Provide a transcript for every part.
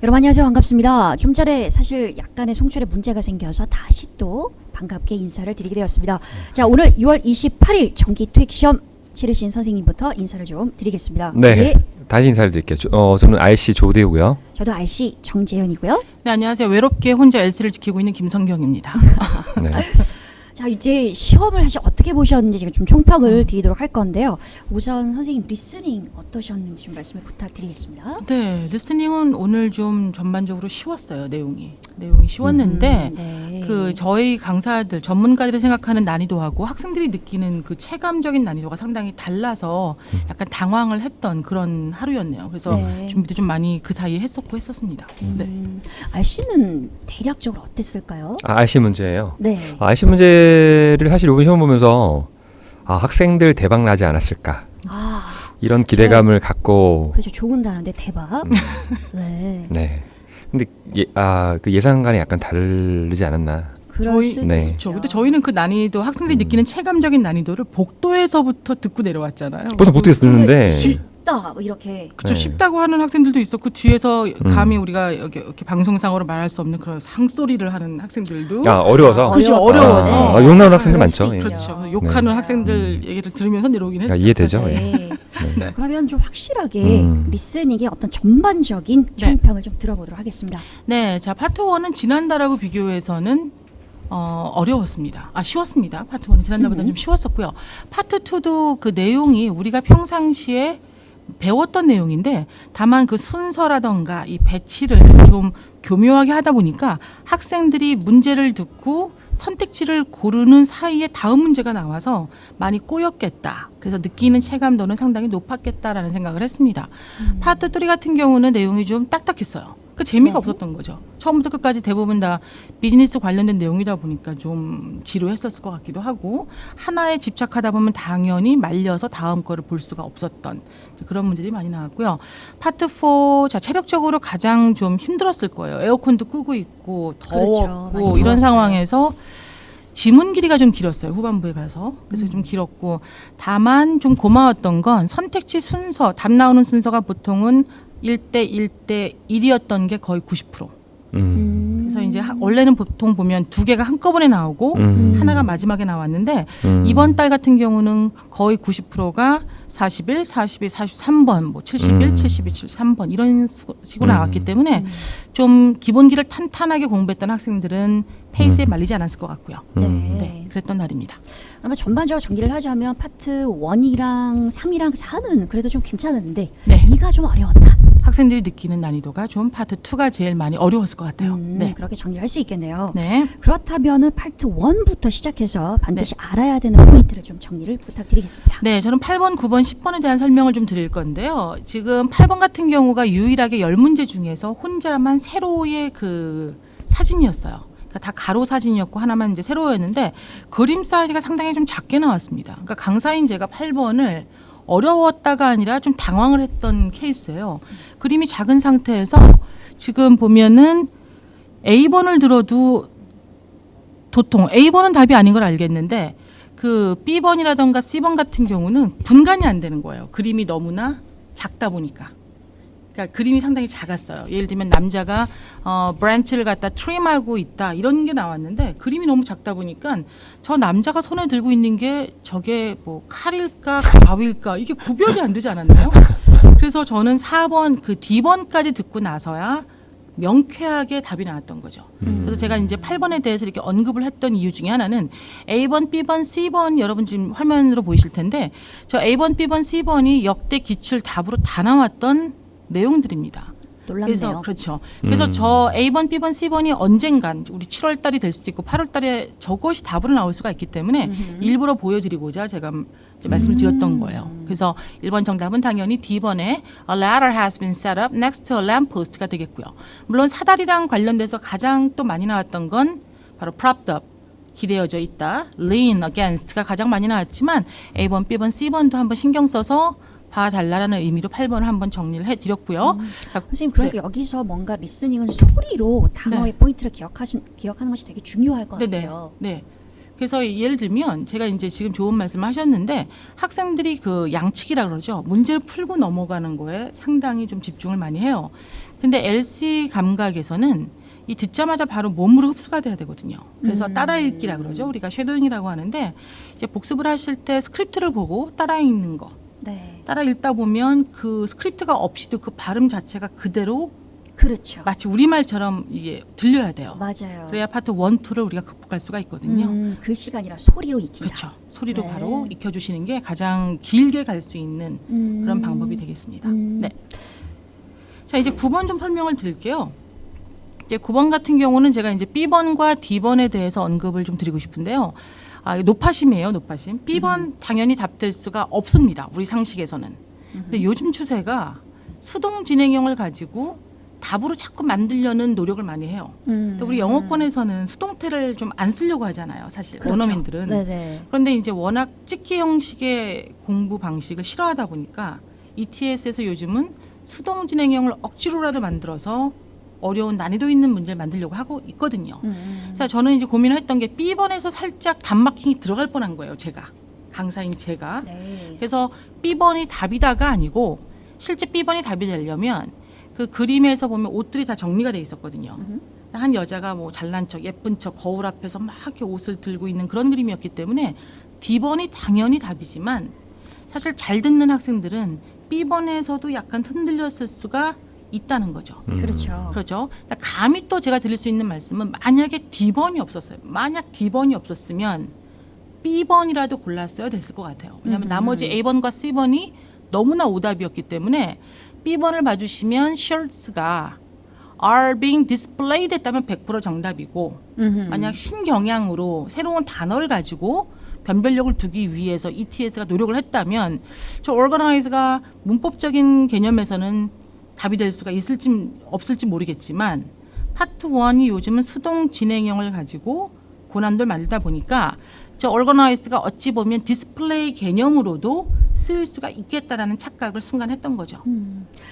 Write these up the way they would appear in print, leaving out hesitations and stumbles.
여러분 안녕하세요. 반갑습니다. 좀 전에 사실 약간의 송출에 문제가 생겨서 다시 또 반갑게 인사를 드리게 되었습니다. 자, 오늘 6월 28일 정기 토익 시험 치르신 선생님부터 인사를 좀 드리겠습니다. 네, 예, 다시 인사를 드릴게요. 저는 RC 조대우고요. 저도 RC 정재현이고요. 네, 안녕하세요. 외롭게 혼자 엘스를 지키고 있는 김성경입니다. 네. 자, 이제 시험을 사실 어떻게 보셨는지 제가 좀 총평을 드리도록 할 건데요. 우선 선생님 리스닝 어떠셨는지 좀 말씀을 부탁드리겠습니다. 네, 리스닝은 오늘 좀 전반적으로 쉬웠어요. 내용이 쉬웠는데 네. 그 저희 강사들 전문가들이 생각하는 난이도하고 학생들이 느끼는 그 체감적인 난이도가 상당히 달라서 약간 당황을 했던 그런 하루였네요. 그래서 네. 준비도 좀 많이 그 사이에 했었습니다. 네. RC는 대략적으로 어땠을까요? RC 문제예요. 네. RC 문제를 사실 이번 시험 보면서 학생들 대박 나지 않았을까 아, 이런 기대감을 갖고 그렇죠. 좋은 단어인데 대박. 네. 네. 근데 그 예상과는 약간 다르지 않았나. 그럴 저희- 수도 네. 있죠. 근데 저희는 그 난이도 학생들이 느끼는 체감적인 난이도를 복도에서부터 듣고 내려왔잖아요. 보통 못하게 듣는데 쉽다 뭐 이렇게. 그렇죠. 네. 쉽다고 하는 학생들도 있었고 뒤에서 감히 우리가 여기 이렇게 방송상으로 말할 수 없는 그런 상소리를 하는 학생들도 어려워서. 그치, 어려워서. 욕 나오는 학생들 그럴 많죠. 수도 예. 있죠. 그렇죠. 욕하는 학생들 얘기를 들으면서 내려오긴 했죠. 이해되죠. 예. 네. 네. 그러면 좀 확실하게 리스닝의 어떤 전반적인 네. 총평을 좀 들어보도록 하겠습니다. 네, 자 파트 1은 지난달하고 비교해서는 어려웠습니다. 쉬웠습니다. 파트 1은 지난달보다 좀 쉬웠었고요. 파트 2도 그 내용이 우리가 평상시에 배웠던 내용인데 다만 그 순서라던가 이 배치를 좀 교묘하게 하다 보니까 학생들이 문제를 듣고 선택지를 고르는 사이에 다음 문제가 나와서 많이 꼬였겠다. 그래서 느끼는 체감도는 상당히 높았겠다라는 생각을 했습니다. 파트 3 같은 경우는 내용이 좀 딱딱했어요. 그 재미가 없었던 거죠. 처음부터 끝까지 대부분 다 비즈니스 관련된 내용이다 보니까 좀 지루했었을 것 같기도 하고 하나에 집착하다 보면 당연히 말려서 다음 거를 볼 수가 없었던 그런 문제들이 많이 나왔고요. 파트 4, 자 체력적으로 가장 좀 힘들었을 거예요. 에어컨도 끄고 있고 더웠고 많이 이런 더웠어요. 상황에서 지문 길이가 좀 길었어요. 후반부에 가서. 그래서 좀 길었고 다만 좀 고마웠던 건 선택지 순서, 답 나오는 순서가 보통은 1대 1대 1이었던 게 거의 90%. 그래서 이제 원래는 보통 보면 두 개가 한꺼번에 나오고 하나가 마지막에 나왔는데 이번 달 같은 경우는 거의 90%가 41, 42, 43번, 뭐 71, 72, 73번 이런 식으로 나왔기 때문에 좀 기본기를 탄탄하게 공부했던 학생들은 페이스에 말리지 않았을 것 같고요. 네. 네, 그랬던 날입니다. 그러면 전반적으로 정리를 하자면 파트 1이랑 3이랑 4는 그래도 좀 괜찮은데 네. 2가 좀 어려웠다. 학생들이 느끼는 난이도가 좀 파트 2가 제일 많이 어려웠을 것 같아요. 네. 그렇게 정리를 할 수 있겠네요. 네. 그렇다면은 파트 1부터 시작해서 반드시 알아야 되는 포인트를 좀 정리를 부탁드리겠습니다. 네, 저는 8번, 9번, 10번에 대한 설명을 좀 드릴 건데요. 지금 8번 같은 경우가 유일하게 10문제 중에서 혼자만 세로의 그 사진이었어요. 그러니까 다 가로 사진이었고 하나만 이제 세로였는데 그림 사이즈가 상당히 좀 작게 나왔습니다. 그러니까 강사인 제가 8번을 어려웠다가 아니라 좀 당황을 했던 케이스예요. 그림이 작은 상태에서 지금 보면은 A번을 들어도 도통 A번은 답이 아닌 걸 알겠는데 그 B번이라던가 C번 같은 경우는 분간이 안 되는 거예요. 그림이 너무나 작다 보니까. 그러니까 그림이 상당히 작았어요. 예를 들면 남자가 브랜치를 갖다 트림하고 있다 이런 게 나왔는데 그림이 너무 작다 보니까 저 남자가 손에 들고 있는 게 저게 뭐 칼일까 가위일까 이게 구별이 안 되지 않았나요? 그래서 저는 4번 그 D번까지 듣고 나서야 명쾌하게 답이 나왔던 거죠. 그래서 제가 이제 8번에 대해서 이렇게 언급을 했던 이유 중에 하나는 A번, B번, C번 여러분 지금 화면으로 보이실 텐데 저 A번, B번, C번이 역대 기출 답으로 다 나왔던 내용들입니다. 놀랍네요. 그래서 그렇죠. 그래서 저 A번, B번, C번이 언젠간 우리 7월 달이 될 수도 있고 8월 달에 저것이 답으로 나올 수가 있기 때문에 일부러 보여드리고자 제가 이제 말씀을 드렸던 거예요. 그래서 1번 정답은 당연히 D번에 A ladder has been set up next to a lampost가 되겠고요. 물론 사다리랑 관련돼서 가장 또 많이 나왔던 건 바로 propped up, 기대어져 있다, lean against가 가장 많이 나왔지만 A번, B번, C번도 한번 신경 써서 봐달라는 의미로 8번을 한번 정리를 해드렸고요. 자, 선생님 그러니까 여기서 뭔가 리스닝은 소리로 단어의 포인트를 기억하는 것이 되게 중요할 것 네네. 같아요. 네. 그래서 예를 들면 제가 이제 지금 좋은 말씀을 하셨는데 학생들이 그 양측이라 그러죠. 문제를 풀고 넘어가는 거에 상당히 좀 집중을 많이 해요. 근데 LC 감각에서는 이 듣자마자 바로 몸으로 흡수가 돼야 되거든요. 그래서 따라 읽기라 그러죠. 우리가 쉐도잉이라고 하는데 이제 복습을 하실 때 스크립트를 보고 따라 읽는 거. 네. 따라 읽다 보면 그 스크립트가 없이도 그 발음 자체가 그대로 그렇죠. 마치 우리말처럼 이게 들려야 돼요. 맞아요. 그래야 파트 1, 2를 우리가 극복할 수가 있거든요. 글씨가 아니라 소리로 익힌다. 그렇죠. 소리로 네. 바로 익혀주시는 게 가장 길게 갈 수 있는 그런 방법이 되겠습니다. 네. 자, 이제 9번 좀 설명을 드릴게요. 이제 9번 같은 경우는 제가 이제 B번과 D번에 대해서 언급을 좀 드리고 싶은데요. 노파심이에요, 노파심. B번 당연히 답될 수가 없습니다. 우리 상식에서는. 근데 요즘 추세가 수동 진행형을 가지고 답으로 자꾸 만들려는 노력을 많이 해요. 근데 우리 영어권에서는 수동태를 좀 안 쓰려고 하잖아요, 사실. 그렇죠. 원어민들은. 네네. 그런데 이제 워낙 찍기 형식의 공부 방식을 싫어하다 보니까 ETS에서 요즘은 수동 진행형을 억지로라도 만들어서 어려운 난이도 있는 문제를 만들려고 하고 있거든요. 그래서 저는 이제 고민을 했던 게 B번에서 살짝 답마킹이 들어갈 뻔한 거예요, 제가. 강사인 제가. 네. 그래서 B번이 답이다가 아니고 실제 B번이 답이 되려면 그 그림에서 보면 옷들이 다 정리가 돼 있었거든요. 한 여자가 뭐 잘난 척, 예쁜 척, 거울 앞에서 막 이렇게 옷을 들고 있는 그런 그림이었기 때문에 D번이 당연히 답이지만 사실 잘 듣는 학생들은 B번에서도 약간 흔들렸을 수가 있다는 거죠. 그렇죠. 그렇죠. 감히 또 제가 드릴 수 있는 말씀은 만약에 D번이 없었어요. 만약 D번이 없었으면 B번이라도 골랐어야 됐을 것 같아요. 왜냐하면 나머지 A번과 C번이 너무나 오답이었기 때문에 B번을 봐주시면 shirts가 are being displayed 했다면 100% 정답이고 만약 신경향으로 새로운 단어를 가지고 변별력을 두기 위해서 ETS가 노력을 했다면 저 organize가 문법적인 개념에서는 답이 될 수가 있을지 없을지 모르겠지만 파트 1이 요즘은 수동 진행형을 가지고 고난도를 만들다 보니까 저 organized가 어찌 보면 디스플레이 개념으로도 쓰일 수가 있겠다라는 착각을 순간 했던 거죠.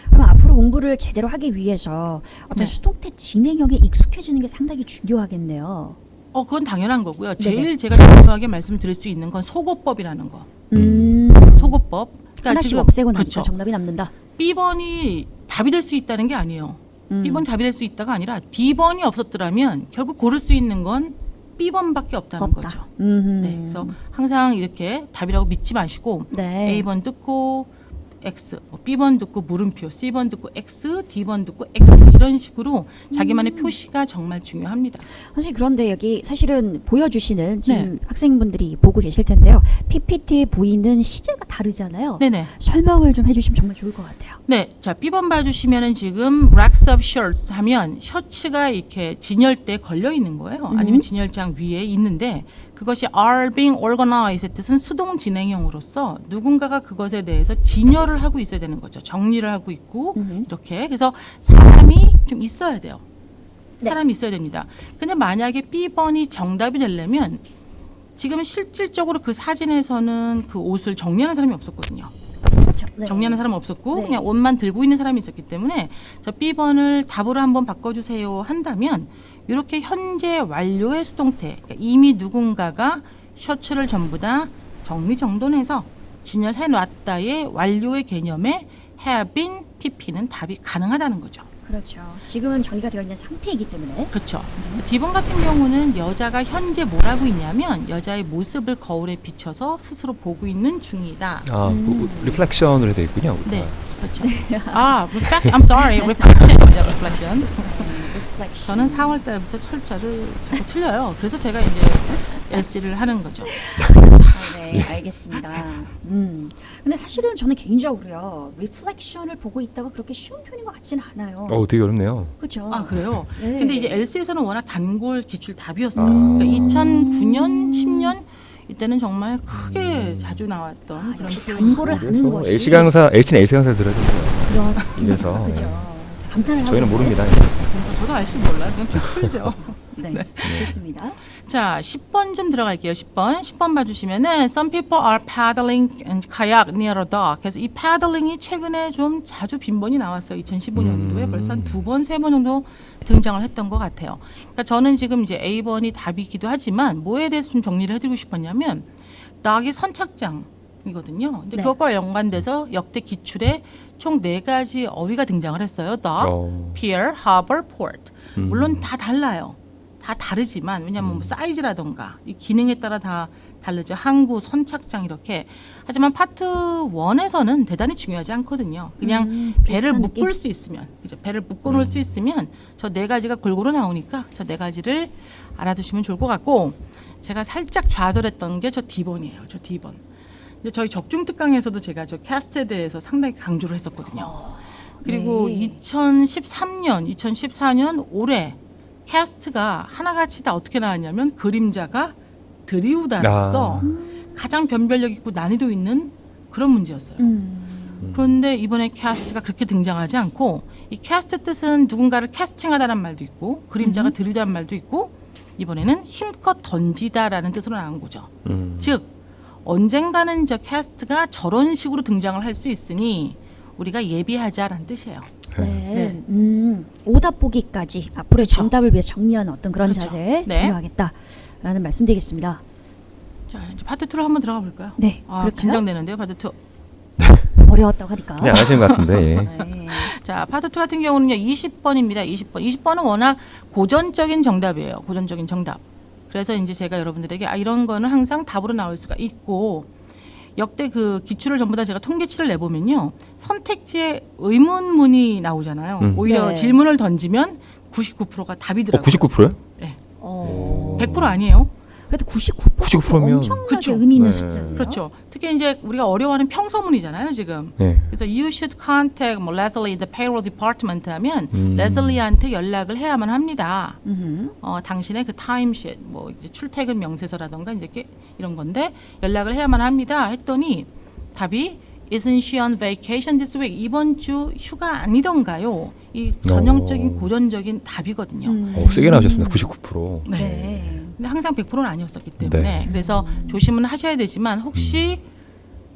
그럼 앞으로 공부를 제대로 하기 위해서 어떤 네. 수동태 진행형에 익숙해지는 게 상당히 중요하겠네요. 그건 당연한 거고요. 네네. 제일 제가 중요하게 말씀드릴 수 있는 건 소거법이라는 거. 소거법. 그러니까 하나씩 지금 없애고 나니까 그렇죠. 정답이 남는다. B번이 답이 될 수 있다는 게 아니에요. B번이 답이 될 수 있다가 아니라 D번이 없었더라면 결국 고를 수 있는 건 B번밖에 없다는 없다. 거죠. 네, 그래서 항상 이렇게 답이라고 믿지 마시고 네. A번 듣고 X, B번 듣고 물음표, C번 듣고 X, D번 듣고 X 이런 식으로 자기만의 표시가 정말 중요합니다. 선생님 그런데 여기 사실은 보여주시는 지금 네. 학생분들이 보고 계실 텐데요. PPT에 보이는 시제가 다르잖아요. 네네. 설명을 좀 해주시면 정말 좋을 것 같아요. 네, 자 B번 봐주시면은 지금 racks of shirts 하면 셔츠가 이렇게 진열대에 걸려 있는 거예요. 아니면 진열장 위에 있는데 그것이 are being organized 뜻은 수동 진행형으로서 누군가가 그것에 대해서 진열을 하고 있어야 되는 거죠. 정리를 하고 있고 이렇게 그래서 사람이 좀 있어야 돼요. 네. 사람이 있어야 됩니다. 근데 만약에 B번이 정답이 되려면 지금 실질적으로 그 사진에서는 그 옷을 정리하는 사람이 없었거든요. 네. 정리하는 사람은 없었고 네. 그냥 옷만 들고 있는 사람이 있었기 때문에 저 B번을 답으로 한번 바꿔주세요 한다면 이렇게 현재 완료의 수동태 그러니까 이미 누군가가 셔츠를 전부 다 정리정돈해서 진열해 놨다의 완료의 개념에 have been pp는 답이 가능하다는 거죠. 그렇죠. 지금은 정리가 되어 있는 상태이기 때문에. 그렇죠. D번 같은 경우는 여자가 현재 뭘 하고 있냐면 여자의 모습을 거울에 비춰서 스스로 보고 있는 중이다. 그 리플렉션으로 되어 있군요. 네, 그렇죠. I'm sorry, reflection입니다, reflection. 저는 4월 달부터 철자를 자꾸 틀려요. 그래서 제가 이제 LC를 하는 거죠. 네, 알겠습니다. 근데 사실은 저는 개인적으로요, 리플렉션을 보고 있다가 그렇게 쉬운 편인 것 같지는 않아요. 되게 어렵네요. 그렇죠. 아 그래요? 네. 근데 이제 LC에서는 워낙 단골 기출 답이었어요. 그러니까 2009년, 10년 이때는 정말 크게 자주 나왔던 그런 역시 표현. 단골을 하는 것이 LC 강사, LC는 LC 강사 들어야 돼요. 그렇습니다. 이래서. 그죠. 감탄을 하고 저희는 있는데. 모릅니다. 저도 알지 몰라요. 그냥 쭉 풀죠. 네. 좋습니다. 자, 10번 좀 들어갈게요. 10번 봐주시면은 Some people are paddling and kayak near a dock. 그래서 이 paddling이 최근에 좀 자주 빈번히 나왔어요. 2015년도에 벌써 한 2번, 3번 정도 등장을 했던 것 같아요. 그러니까 저는 지금 이제 A번이 답이기도 하지만 뭐에 대해서 좀 정리를 해드리고 싶었냐면 dock이 선착장이거든요. 근데 네. 그것과 연관돼서 역대 기출에 총 4가지 어휘가 등장을 했어요. dock, pier, harbor, port. 물론 다 달라요. 다 다르지만 왜냐하면 뭐 사이즈라던가 이 기능에 따라 다 다르죠. 항구, 선착장 이렇게. 하지만 파트 1에서는 대단히 중요하지 않거든요. 그냥 배를 비슷한 묶을 느낌? 수 있으면, 그죠? 배를 묶어 놓을 수 있으면 저 4가지가 골고루 나오니까 저 4가지를 알아두시면 좋을 것 같고, 제가 살짝 좌절했던 게 저 D번이에요. 저 D번. 근데 저희 적중특강에서도 제가 저 캐스트에 대해서 상당히 강조를 했었거든요. 그리고 네. 2014년 올해 캐스트가 하나같이 다 어떻게 나왔냐면 그림자가 드리우다로서 가장 변별력 있고 난이도 있는 그런 문제였어요. 그런데 이번에 캐스트가 그렇게 등장하지 않고 이 캐스트 뜻은 누군가를 캐스팅하다는 말도 있고 그림자가 드리우다는 말도 있고 이번에는 힘껏 던지다라는 뜻으로 나온 거죠. 즉 언젠가는 저 캐스트가 저런 식으로 등장을 할 수 있으니 우리가 예비하자라는 뜻이에요. 네. 오답 보기까지 앞으로의 그렇죠. 정답을 위해서 정리하는 어떤 그런 그렇죠. 자세 네. 중요하겠다라는 말씀드리겠습니다. 자, 이제 파트 2로 한번 들어가 볼까요? 네. 아, 그럴까요? 긴장되는데요, 파트 2. 어려웠다고 하니까. 그냥 안 하시는 것 같은데. 예. 네. 자, 파트 2 같은 경우는요, 20번입니다. 20번은 워낙 고전적인 정답이에요. 고전적인 정답. 그래서 이제 제가 여러분들에게 이런 거는 항상 답으로 나올 수가 있고, 역대 그 기출을 전부 다 제가 통계치를 내보면요, 선택지에 의문문이 나오잖아요. 오히려 네. 질문을 던지면 99%가 답이더라고요. 99%요? 네. 어, 100% 아니에요. 그래도 99%면 99%면 엄청나게 그렇죠. 의미 있는 네. 숫자네요. 그렇죠. 특히 이제 우리가 어려워하는 평서문이잖아요, 지금. 네. 그래서 you should contact 뭐 Leslie the payroll department 하면 레슬리한테 연락을 해야만 합니다. 당신의 그 타임시트 뭐 이제 출퇴근 명세서라던가 이제 이런 건데 연락을 해야만 합니다. 했더니 답이 Isn't she on vacation this week? 이번 주 휴가 아니던가요? 이 전형적인 고전적인 답이거든요. 세게 나오셨습니다. 99%. 네. 근데 항상 100%는 아니었었기 때문에 네. 그래서 조심은 하셔야 되지만 혹시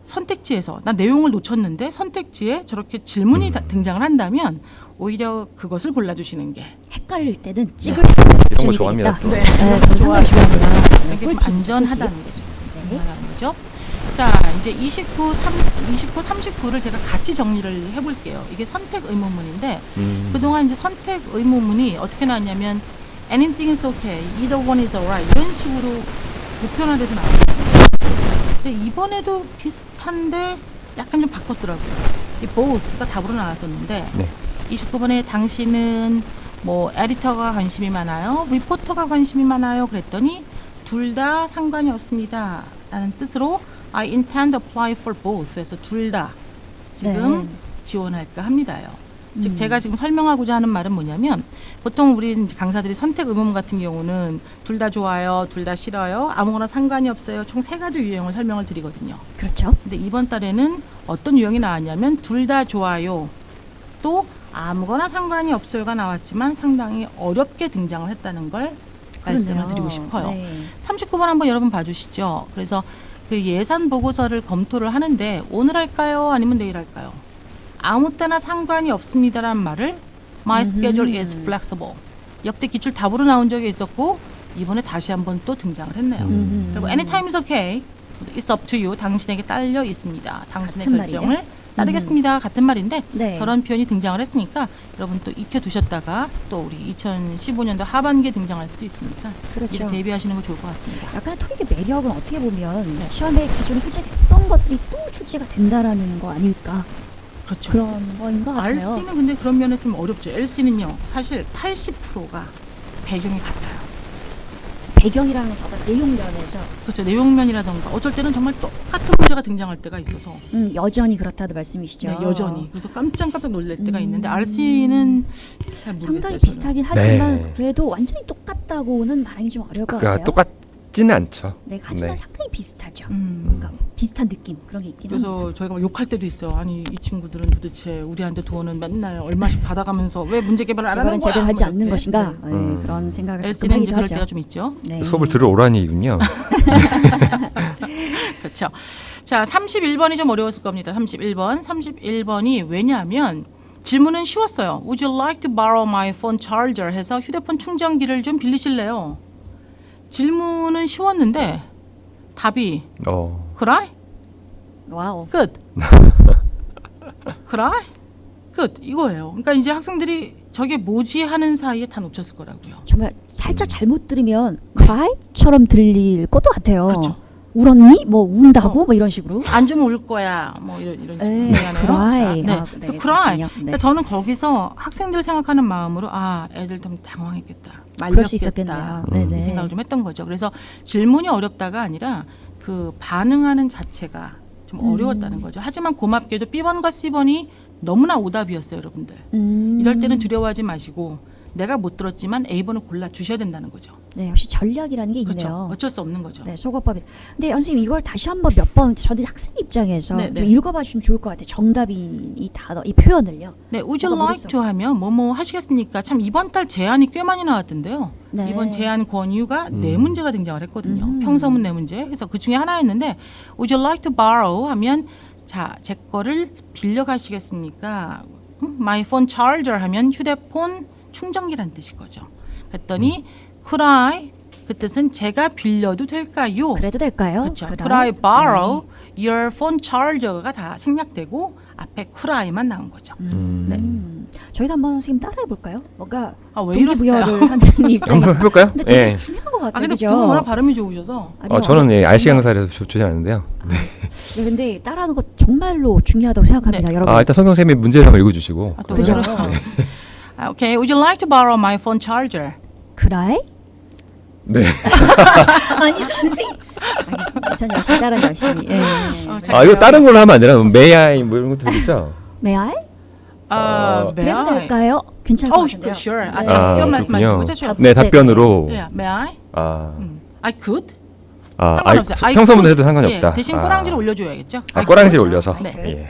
선택지에서 나 내용을 놓쳤는데 선택지에 저렇게 질문이 등장을 한다면 오히려 그것을 골라주시는 게 헷갈릴 때는 찍을 이런 거 좋아합니다. 또. 네, 저는 상당히 좋아합니다. 이게 좀 안전하다는 거죠. 네. 안전하다는 거죠. 자, 이제 29, 39를 제가 같이 정리를 해볼게요. 이게 선택 의문문인데 그동안 이제 선택 의문문이 어떻게 나왔냐면 anything is okay, either one is alright 이런 식으로 보편화돼서 나왔거든요. 근데 이번에도 비슷한데 약간 좀 바꿨더라고요. 이 both가 답으로 나왔었는데 네. 29번에 당신은 뭐 에디터가 관심이 많아요, 리포터가 관심이 많아요 그랬더니 둘 다 상관이 없습니다 라는 뜻으로 I intend to apply for both. 그래서 둘 다 지금 네. 지원할까 합니다요. 즉 제가 지금 설명하고자 하는 말은 뭐냐면 보통 우리 이제 강사들이 선택 의문문 같은 경우는 둘 다 좋아요, 둘 다 싫어요, 아무거나 상관이 없어요. 총 3가지 유형을 설명을 드리거든요. 그렇죠. 근데 이번 달에는 어떤 유형이 나왔냐면 둘 다 좋아요, 또 아무거나 상관이 없어요가 나왔지만 상당히 어렵게 등장을 했다는 걸 말씀을 그러네요. 드리고 싶어요. 네. 39번 한번 여러분 봐주시죠. 그래서 그 예산 보고서를 검토를 하는데 오늘 할까요? 아니면 내일 할까요? 아무 때나 상관이 없습니다라는 말을 My schedule is flexible. 역대 기출 답으로 나온 적이 있었고 이번에 다시 한번 또 등장을 했네요. 그리고 anytime is okay. It's up to you. 당신에게 딸려 있습니다. 당신의 같은 결정을 말이네. 따르겠습니다. 같은 말인데 네. 저런 표현이 등장을 했으니까 여러분 또 익혀두셨다가 또 우리 2015년도 하반기에 등장할 수도 있으니까 그렇죠. 미리 대비하시는 거 좋을 것 같습니다. 약간의 토익의 매력은 어떻게 보면 네. 시험에 기존에 출제했던 것들이 또 출제가 된다라는 거 아닐까 그렇죠. 그런 거인 것 같아요. RC는 근데 그런 면에 좀 어렵죠. LC는요 사실 80%가 배경이 같아요. 배경이라는 서 내용 면에서 그렇죠. 내용면이라던가 어쩔 때는 정말 똑같은 문제가 등장할 때가 있어서 여전히 그렇다는 말씀이시죠. 네, 여전히 그래서 깜짝깜짝 놀랄 때가 있는데 RC는 잘 모르겠어요. 상당히 저는. 비슷하긴 하지만 네. 그래도 완전히 똑같다고는 말하기 좀 어려울 것 그러니까 같아요. 같지는 않죠. 네, 하지만 네. 상당히 비슷하죠. 음. 뭔가 비슷한 느낌 그런 게 있긴 합니다. 그래서 저희가 막 욕할 때도 있어요. 아니 이 친구들은 도대체 우리한테 돈은 맨날 얼마씩 받아가면서 왜 문제 개발을 안 하는 개발은 거야? 제대로 하지 뭐 않는 이렇게. 것인가 네. 네, 그런 생각을 가끔 LC는 이제 하기도 그럴 하죠. 때가 좀 있죠. 네. 수업을 들어오라는 얘기군요. 그렇죠. 자, 31번이 좀 어려웠을 겁니다. 31번이 왜냐하면 질문은 쉬웠어요. Would you like to borrow my phone charger? 해서 휴대폰 충전기를 좀 빌리실래요? 질문은 쉬웠는데 답이 그래? 와우. 끝. 그래? 끝. 이거예요. 그러니까 이제 학생들이 저게 뭐지 하는 사이에 다 놓쳤을 거라고요. 정말 살짝 잘못 들으면 cry처럼 들릴 것도 같아요. 그렇죠. 울었니? 뭐 운다고? 뭐 이런 식으로. 안 주면 울 거야. 뭐 이런 식으로 네, 얘기하네요. cry. 네. 아, 그래서 네, cry. 그렇군요. 네. 그러니까 저는 거기서 학생들 생각하는 마음으로 아, 애들 좀 당황했겠다. 그럴 수 말렸겠다. 있었겠네요. 네네. 이 생각을 좀 했던 거죠. 그래서 질문이 어렵다가 아니라 그 반응하는 자체가 좀 어려웠다는 거죠. 하지만 고맙게도 B번과 C번이 너무나 오답이었어요, 여러분들. 이럴 때는 두려워하지 마시고 내가 못 들었지만 A번을 골라 주셔야 된다는 거죠. 네, 역시 전략이라는 게 있네요. 그렇죠. 어쩔 수 없는 거죠. 네, 속어법이. 근데 선생님 이걸 다시 한번 몇 번 저는 학생 입장에서 네, 좀 네. 읽어봐 주시면 좋을 것 같아요. 정답이 이 단어, 이 표현을요. 네, would you 뭐가 like to 하면 뭐뭐 하시겠습니까? 참 이번 달 제안이 꽤 많이 나왔던데요. 네. 이번 제안 권유가 네 문제가 등장을 했거든요. 평서문 네 문제. 그래서 그 중에 하나였는데 would you like to borrow 하면 자, 제 거를 빌려 가시겠습니까? My phone charger 하면 휴대폰 충전기란 뜻인 거죠. 그랬더니 could I 그 뜻은 제가 빌려도 될까요? 그래도 될까요? 그렇죠. 그럼. Could I borrow your phone charger가 다 생략되고 앞에 could I만 나온 거죠. 네. 저희도 한번 선생님 따라해 볼까요? 뭔가 아, 왜 이러세요? 동기부여를 하는 한번 입장에서. 해볼까요? 근데 되게 예. 중요한 것 같아요. 아 근데 그죠? 두 분 워낙 발음이 좋으셔서 아니요, 저는 예, RC 정말- 강사라서 좋지 않은데요. 네, 근데 따라하는 거 정말로 중요하다고 생각합니다, 네. 여러분. 일단 성경 쌤이 문제를 한번 읽어주시고. 아, 또 그죠? 왜 그래요? 아, okay. Would you like to borrow my phone charger? 그래? 네. 아니 선생님. 알겠습니다. 전 열심히 따라 열심히. 예. 자, 이거 다른 걸로 하면 안 되나? May I 뭐 이런 것도 되겠죠? May I? may 그래도 I? 될까요? 괜찮을 것 Oh, 같은데요. sure. 아, 네. 답변 말씀하시는 그렇군요. 거죠? 네, 답변으로. Yeah, may I? I could? 상관없어요. I 평소문도 could. 해도 상관이 예, 없다. 대신 꼬랑지를 올려줘야겠죠? I 꼬랑지를 could. 올려서. 네. 예.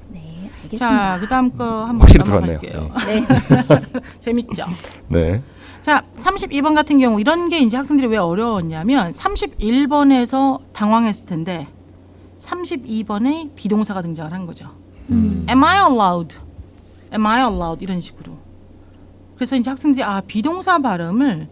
네, 알겠습니다. 자, 그다음 거 한번 확실히 넘어갈게요. 네. 재밌죠? 네. 자, 32번 같은 경우 이런 게 이제 학생들이 왜 어려웠냐면 31번에서 당황했을 텐데 32번에 비동사가 등장을 한 거죠. Am I allowed? Am I allowed? 이런 식으로. 그래서 이제 학생들이 비동사 발음을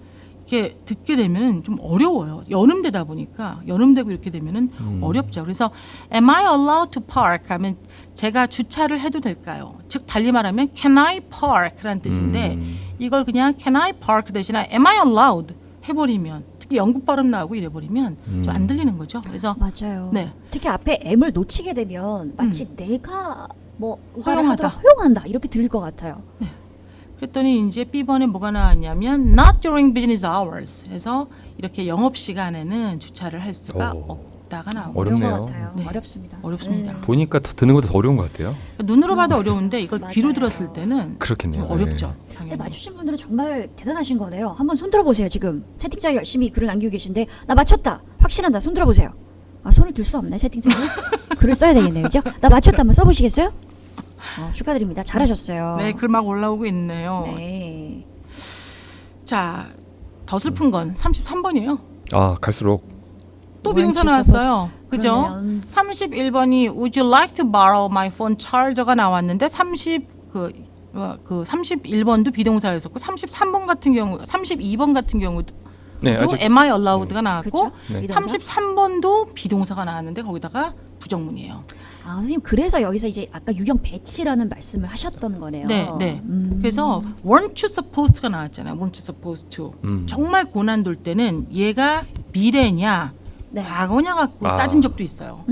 이렇게 듣게 되면 좀 어려워요. 연음되다 보니까 연음되고 이렇게 되면은 어렵죠. 그래서 Am I allowed to park? 하면 제가 주차를 해도 될까요? 즉 달리 말하면 Can I park?라는 뜻인데 이걸 그냥 Can I park 대신에 Am I allowed? 해버리면 특히 영국 발음 나오고 이래버리면 좀 안 들리는 거죠. 그래서 맞아요. 네. 특히 앞에 M을 놓치게 되면 마치 내가 뭐 허용하다. 허용한다 이렇게 들릴 것 같아요. 그랬더니 이제 B번에 뭐가 나왔냐면 Not during business hours 해서 이렇게 영업 시간에는 주차를 할 수가 없다가 나오고 어렵네요. 어려운 것 같아요. 네. 어렵습니다. 어렵습니다. 보니까 더 듣는 것도 더 어려운 것 같아요. 눈으로 봐도 어려운데 이걸 맞아요. 귀로 들었을 때는 그렇겠네요. 좀 어렵죠. 네, 당연히. 맞추신 분들은 정말 대단하신 거네요. 한번 손 들어보세요. 지금 채팅창에 열심히 글을 남기고 계신데 나 맞췄다. 확실한다. 손 들어보세요. 손을 들 수 없네 채팅창에. 글을 써야 되겠네요. 그죠? 나 맞췄다. 한번 써보시겠어요? 축하드립니다. 잘하셨어요. 네, 글 막 올라오고 있네요. 네. 자, 더 슬픈 건 33번이에요. 갈수록. 또 비동사 원치 나왔어요. 그죠? 그러면 31번이 Would you like to borrow my phone charger가 나왔는데 31번도 비동사였었고 33번 같은 경우 32번 같은 경우도 네, 아직 Am I allowed가 나왔고 그렇죠? 네. 비동사? 33번도 비동사가 나왔는데 거기다가 부정문이에요. 선생님 그래서 여기서 이제 아까 유형 배치라는 말씀을 하셨던 거네요. 네, 네. 그래서 weren't you supposed가 나왔잖아요. weren't you supposed to. 정말 고난 돌 때는 얘가 미래냐 네. 과거냐 갖고 따진 적도 있어요.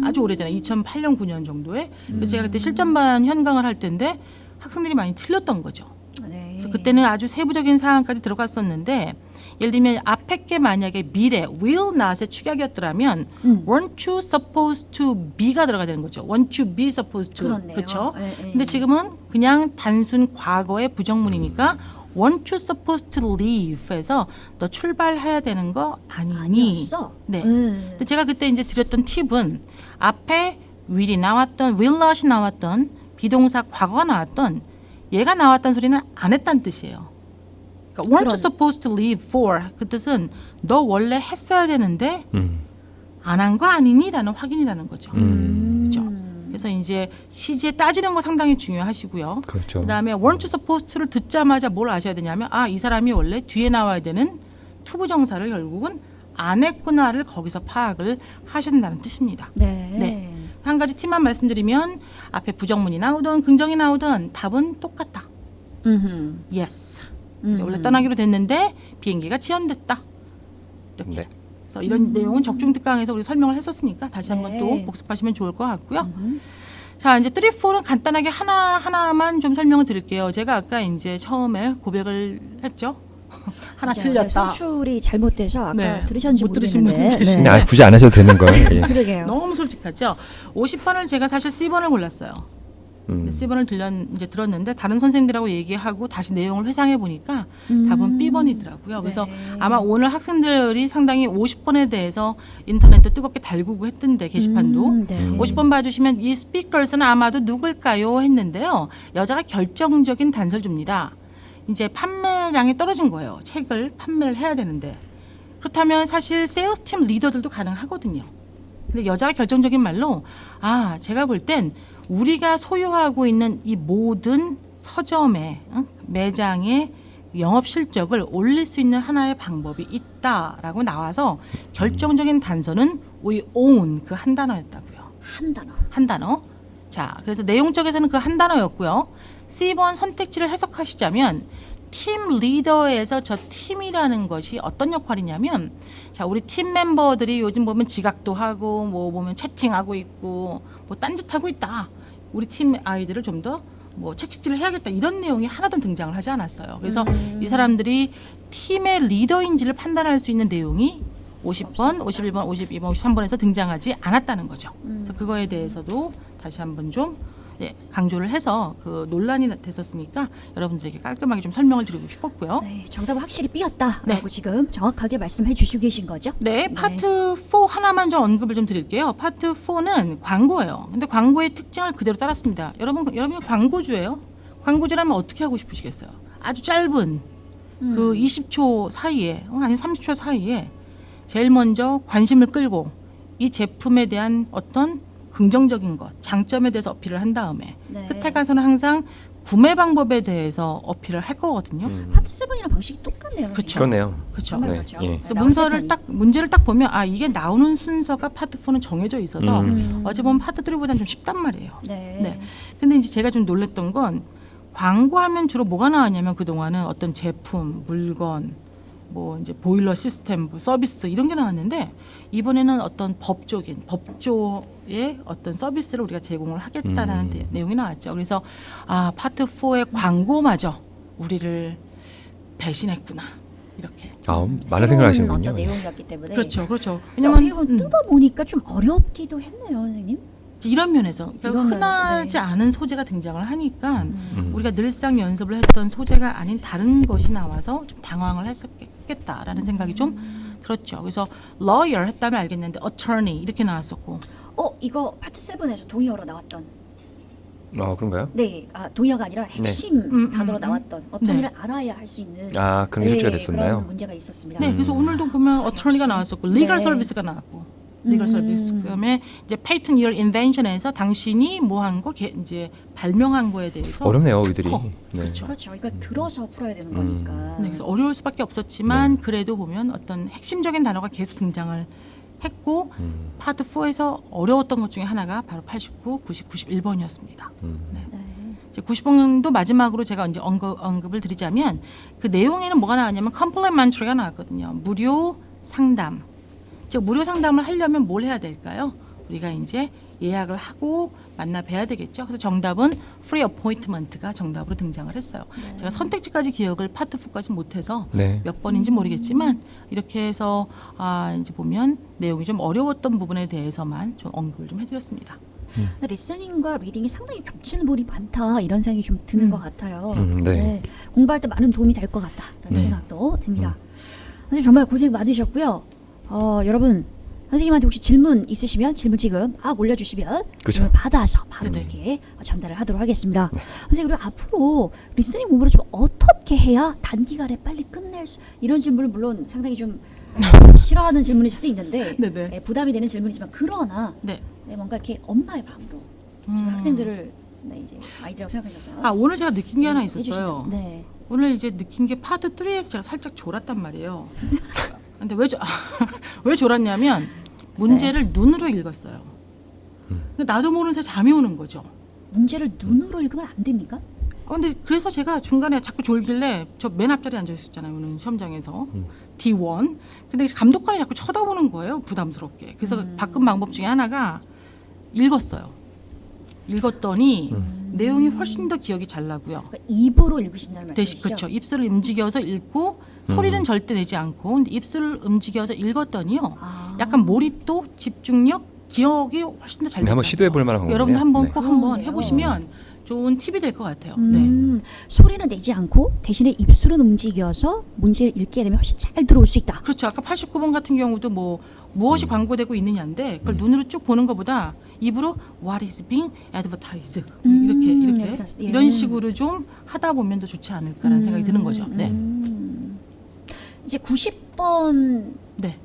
아주 오래전에 2008년 9년 정도에 그래서 제가 그때 실전반 현강을 할 때인데 학생들이 많이 틀렸던 거죠. 네. 그래서 그때는 아주 세부적인 사항까지 들어갔었는데 예를 들면 앞에 게 만약에 미래 will not의 축약이었더라면 weren't you supposed to be가 들어가야 되는 거죠. weren't you be supposed to. 그렇네요. 그렇죠. 네, 네. 근데 지금은 그냥 단순 과거의 부정문이니까 weren't you supposed to leave?에서 너 출발해야 되는 거 아니니? 아니었어. 네. 근데 제가 그때 이제 드렸던 팁은 앞에 will이 나왔던, will not이 나왔던, 비동사 과거가 나왔던 얘가 나왔다는 소리는 안 했다는 뜻이에요. 그러니까 weren't you supposed to leave for 그 뜻은 너 원래 했어야 되는데 안 한 거 아니니? 라는 확인이라는 거죠. 그렇죠. 그래서 이제 시제 따지는 거 상당히 중요하시고요. 그렇죠. 그다음에 weren't you supposed to를 듣자마자 뭘 아셔야 되냐면 이 사람이 원래 뒤에 나와야 되는 투부정사를 결국은 안 했구나를 거기서 파악을 하셔야 된다는 뜻입니다. 네. 네. 한 가지 팁만 말씀드리면 앞에 부정문이 나오든 긍정이 나오든 답은 똑같다. yes. 이제 원래 떠나기로 됐는데 비행기가 지연됐다. 이렇게. 네. 그래서 이런 내용은 적중특강에서 우리 설명을 했었으니까 다시 한번 네. 또 복습하시면 좋을 것 같고요. 자, 이제 3, 4는 간단하게 하나만 좀 설명을 드릴게요. 제가 아까 이제 처음에 고백을 했죠. 하나 맞아요. 틀렸다. 네, 송출이 잘못돼서 아까 네. 들으셨는지 못 들으신 분들 모르겠는데. 계시네. 근데 굳이 안 하셔도 되는 거예요. 예. 그러게요. 너무 솔직하죠. 50번을 제가 사실 C번을 골랐어요. C번을 이제 들었는데 다른 선생님들하고 얘기하고 다시 내용을 회상해 보니까 답은 B번이더라고요. 그래서 네. 아마 오늘 학생들이 상당히 50번에 대해서 인터넷도 뜨겁게 달구고 했던데 게시판도 네. 50번 봐주시면 이 스피커스는 아마도 누굴까요 했는데요. 여자가 결정적인 단서를 줍니다. 이제 판매량이 떨어진 거예요. 책을 판매를 해야 되는데 그렇다면 사실 세일스팀 리더들도 가능하거든요. 근데 여자가 결정적인 말로 제가 볼 땐 우리가 소유하고 있는 이 모든 서점의 매장의 영업 실적을 올릴 수 있는 하나의 방법이 있다라고 나와서 결정적인 단서는 we own 그 한 단어였다고요. 한 단어. 자, 그래서 내용적에서는 그 한 단어였고요. C번 선택지를 해석하시자면 팀 리더에서 저 팀이라는 것이 어떤 역할이냐면 자, 우리 팀 멤버들이 요즘 보면 지각도 하고 뭐 보면 채팅하고 있고 뭐 딴짓하고 있다. 우리 팀 아이들을 좀 더 뭐 채찍질을 해야겠다. 이런 내용이 하나도 등장을 하지 않았어요. 그래서 이 사람들이 팀의 리더인지를 판단할 수 있는 내용이 50번, 51번, 52번, 53번에서 등장하지 않았다는 거죠. 그래서 그거에 대해서도 다시 한번 좀 강조를 해서 그 논란이 됐었으니까 여러분들에게 깔끔하게 좀 설명을 드리고 싶었고요. 네, 정답은 확실히 B였다라고 네. 지금 정확하게 말씀해 주시고 계신 거죠? 네, 파트 4 하나만 좀 언급을 좀 드릴게요. 파트 4는 광고예요. 근데 광고의 특징을 그대로 따랐습니다. 여러분이 광고주예요. 광고주라면 어떻게 하고 싶으시겠어요? 아주 짧은 그 20초 사이에, 아니 30초 사이에 제일 먼저 관심을 끌고 이 제품에 대한 어떤 긍정적인 것, 장점에 대해서 어필을 한 다음에 네. 끝에 가서는 항상 구매 방법에 대해서 어필을 할 거거든요. 파트 7이랑 방식이 똑같네요. 그쵸. 그렇네요. 그렇죠. 정말 네, 그렇죠. 예. 그래서 나온 문제를 딱 보면 이게 나오는 순서가 파트 4는 정해져 있어서 어찌 보면 파트 3보다는 좀 쉽단 말이에요. 네. 네. 근데 이제 제가 좀 놀랬던 건 광고하면 주로 뭐가 나왔냐면 그동안은 어떤 제품, 물건, 뭐 이제 보일러 시스템, 뭐 서비스 이런 게 나왔는데 이번에는 어떤 법조의 어떤 서비스를 우리가 제공을 하겠다라는 내용이 나왔죠. 그래서 파트 4의 광고마저 우리를 배신했구나 이렇게. 많은 생각을 하시는군요. 어떤 내용이었기 때문에. 그렇죠. 근데 어떻게 보면 뜯어보니까 좀 어렵기도 했네요, 선생님. 이런 면에서 그러니까 이런 흔하지 면에서, 네. 않은 소재가 등장을 하니까 우리가 늘상 연습을 했던 소재가 아닌 다른 것이 나와서 좀 당황을 했겠다라는 생각이 좀 들었죠. 그래서 lawyer 했다면 알겠는데 attorney 이렇게 나왔었고 이거 파트 7에서 동의어로 나왔던. 그런가요? 네, 동의어가 아니라 핵심 단어로 음. 나왔던 어떤 네. 일을 알아야 할 수 있는 그런 게 출제가 됐었나요? 그런 문제가 있었습니다. 네, 그래서 오늘도 보면 attorney가 나왔었고 legal 네. service가 나왔고 legal service 그다음에 이제 patent year invention에서 당신이 뭐 한 거 이제 발명한 거에 대해서 어렵네요, 이들이. 특허. 네. 그렇죠. 이걸 들어서 풀어야 되는 거니까. 네, 그래서 어려울 수밖에 없었지만 그래도 보면 어떤 핵심적인 단어가 계속 등장을 했고 파트 4에서 어려웠던 것 중에 하나가 바로 89, 90, 91번이었습니다. 네. 이제 90번도 마지막으로 제가 이제 언급을 드리자면 그 내용에는 뭐가 나왔냐면 complimentary가 나왔거든요. 무료 상담. 즉 무료 상담을 하려면 뭘 해야 될까요? 우리가 이제 예약을 하고 만나 뵈야 되겠죠. 그래서 정답은 free appointment가 정답으로 등장을 했어요. 제가 선택지까지 기억을 파트 4까지 못해서 네. 몇 번인지 모르겠지만 이렇게 해서 이제 보면 내용이 좀 어려웠던 부분에 대해서만 좀 언급을 좀 해드렸습니다. 리스닝과 리딩이 상당히 겹치는 부분이 많다 이런 생각이 좀 드는 것 같아요. 네. 공부할 때 많은 도움이 될 것 같다라는 생각도 듭니다. 선생님 정말 고생 많으셨고요. 여러분 선생님한테 혹시 질문 있으시면 질문 지금 올려주시면 그쵸. 질문 받아서 바로 네네. 이렇게 전달을 하도록 하겠습니다. 선생님 그리고 앞으로 리스닝 공부를 좀 어떻게 해야 단기간에 빨리 끝낼 수 이런 질문을 물론 상당히 좀 싫어하는 질문일 수도 있는데 네네. 부담이 되는 질문이지만 그러나 네. 뭔가 이렇게 엄마의 마음으로 좀 학생들을 이제 아이들이라고 생각하셔서 오늘 제가 느낀 게 하나 있었어요. 해주시면, 네. 오늘 오늘 이제 느낀 게 파트 3에서 제가 살짝 졸았단 말이에요. 근데 왜 졸았냐면 문제를 눈으로 읽었어요. 근데 나도 모르는 사이 잠이 오는 거죠. 문제를 눈으로 읽으면 안 됩니까? 근데 그래서 제가 중간에 자꾸 졸길래 저 맨 앞자리에 앉아 있었잖아요. 오늘 시험장에서 D1. 근데 감독관이 자꾸 쳐다보는 거예요. 부담스럽게. 그래서 바꾼 방법 중에 하나가 읽었어요. 읽었더니 내용이 훨씬 더 기억이 잘 나고요. 그러니까 입으로 읽으신다는 말씀이시죠? 그렇죠. 입술을 움직여서 읽고 소리는 절대 내지 않고 근데 입술을 움직여서 읽었더니요. 약간 몰입도, 집중력, 기억이 훨씬 더 잘 한번 나요. 시도해 볼 만한 방법이네요. 여러분 한번 네. 꼭 한번 그러네요. 해보시면 좋은 팁이 될 것 같아요. 네. 소리는 내지 않고 대신에 입술은 움직여서 문제를 읽게 되면 훨씬 잘 들어올 수 있다. 그렇죠. 아까 89번 같은 경우도 무엇이 광고되고 있느냐인데 그걸 눈으로 쭉 보는 것보다 입으로 what is being advertised 이렇게 advertised. 예. 이런 식으로 좀 하다 보면 더 좋지 않을까라는 생각이 드는 거죠. 네. 이제 90번까지 네.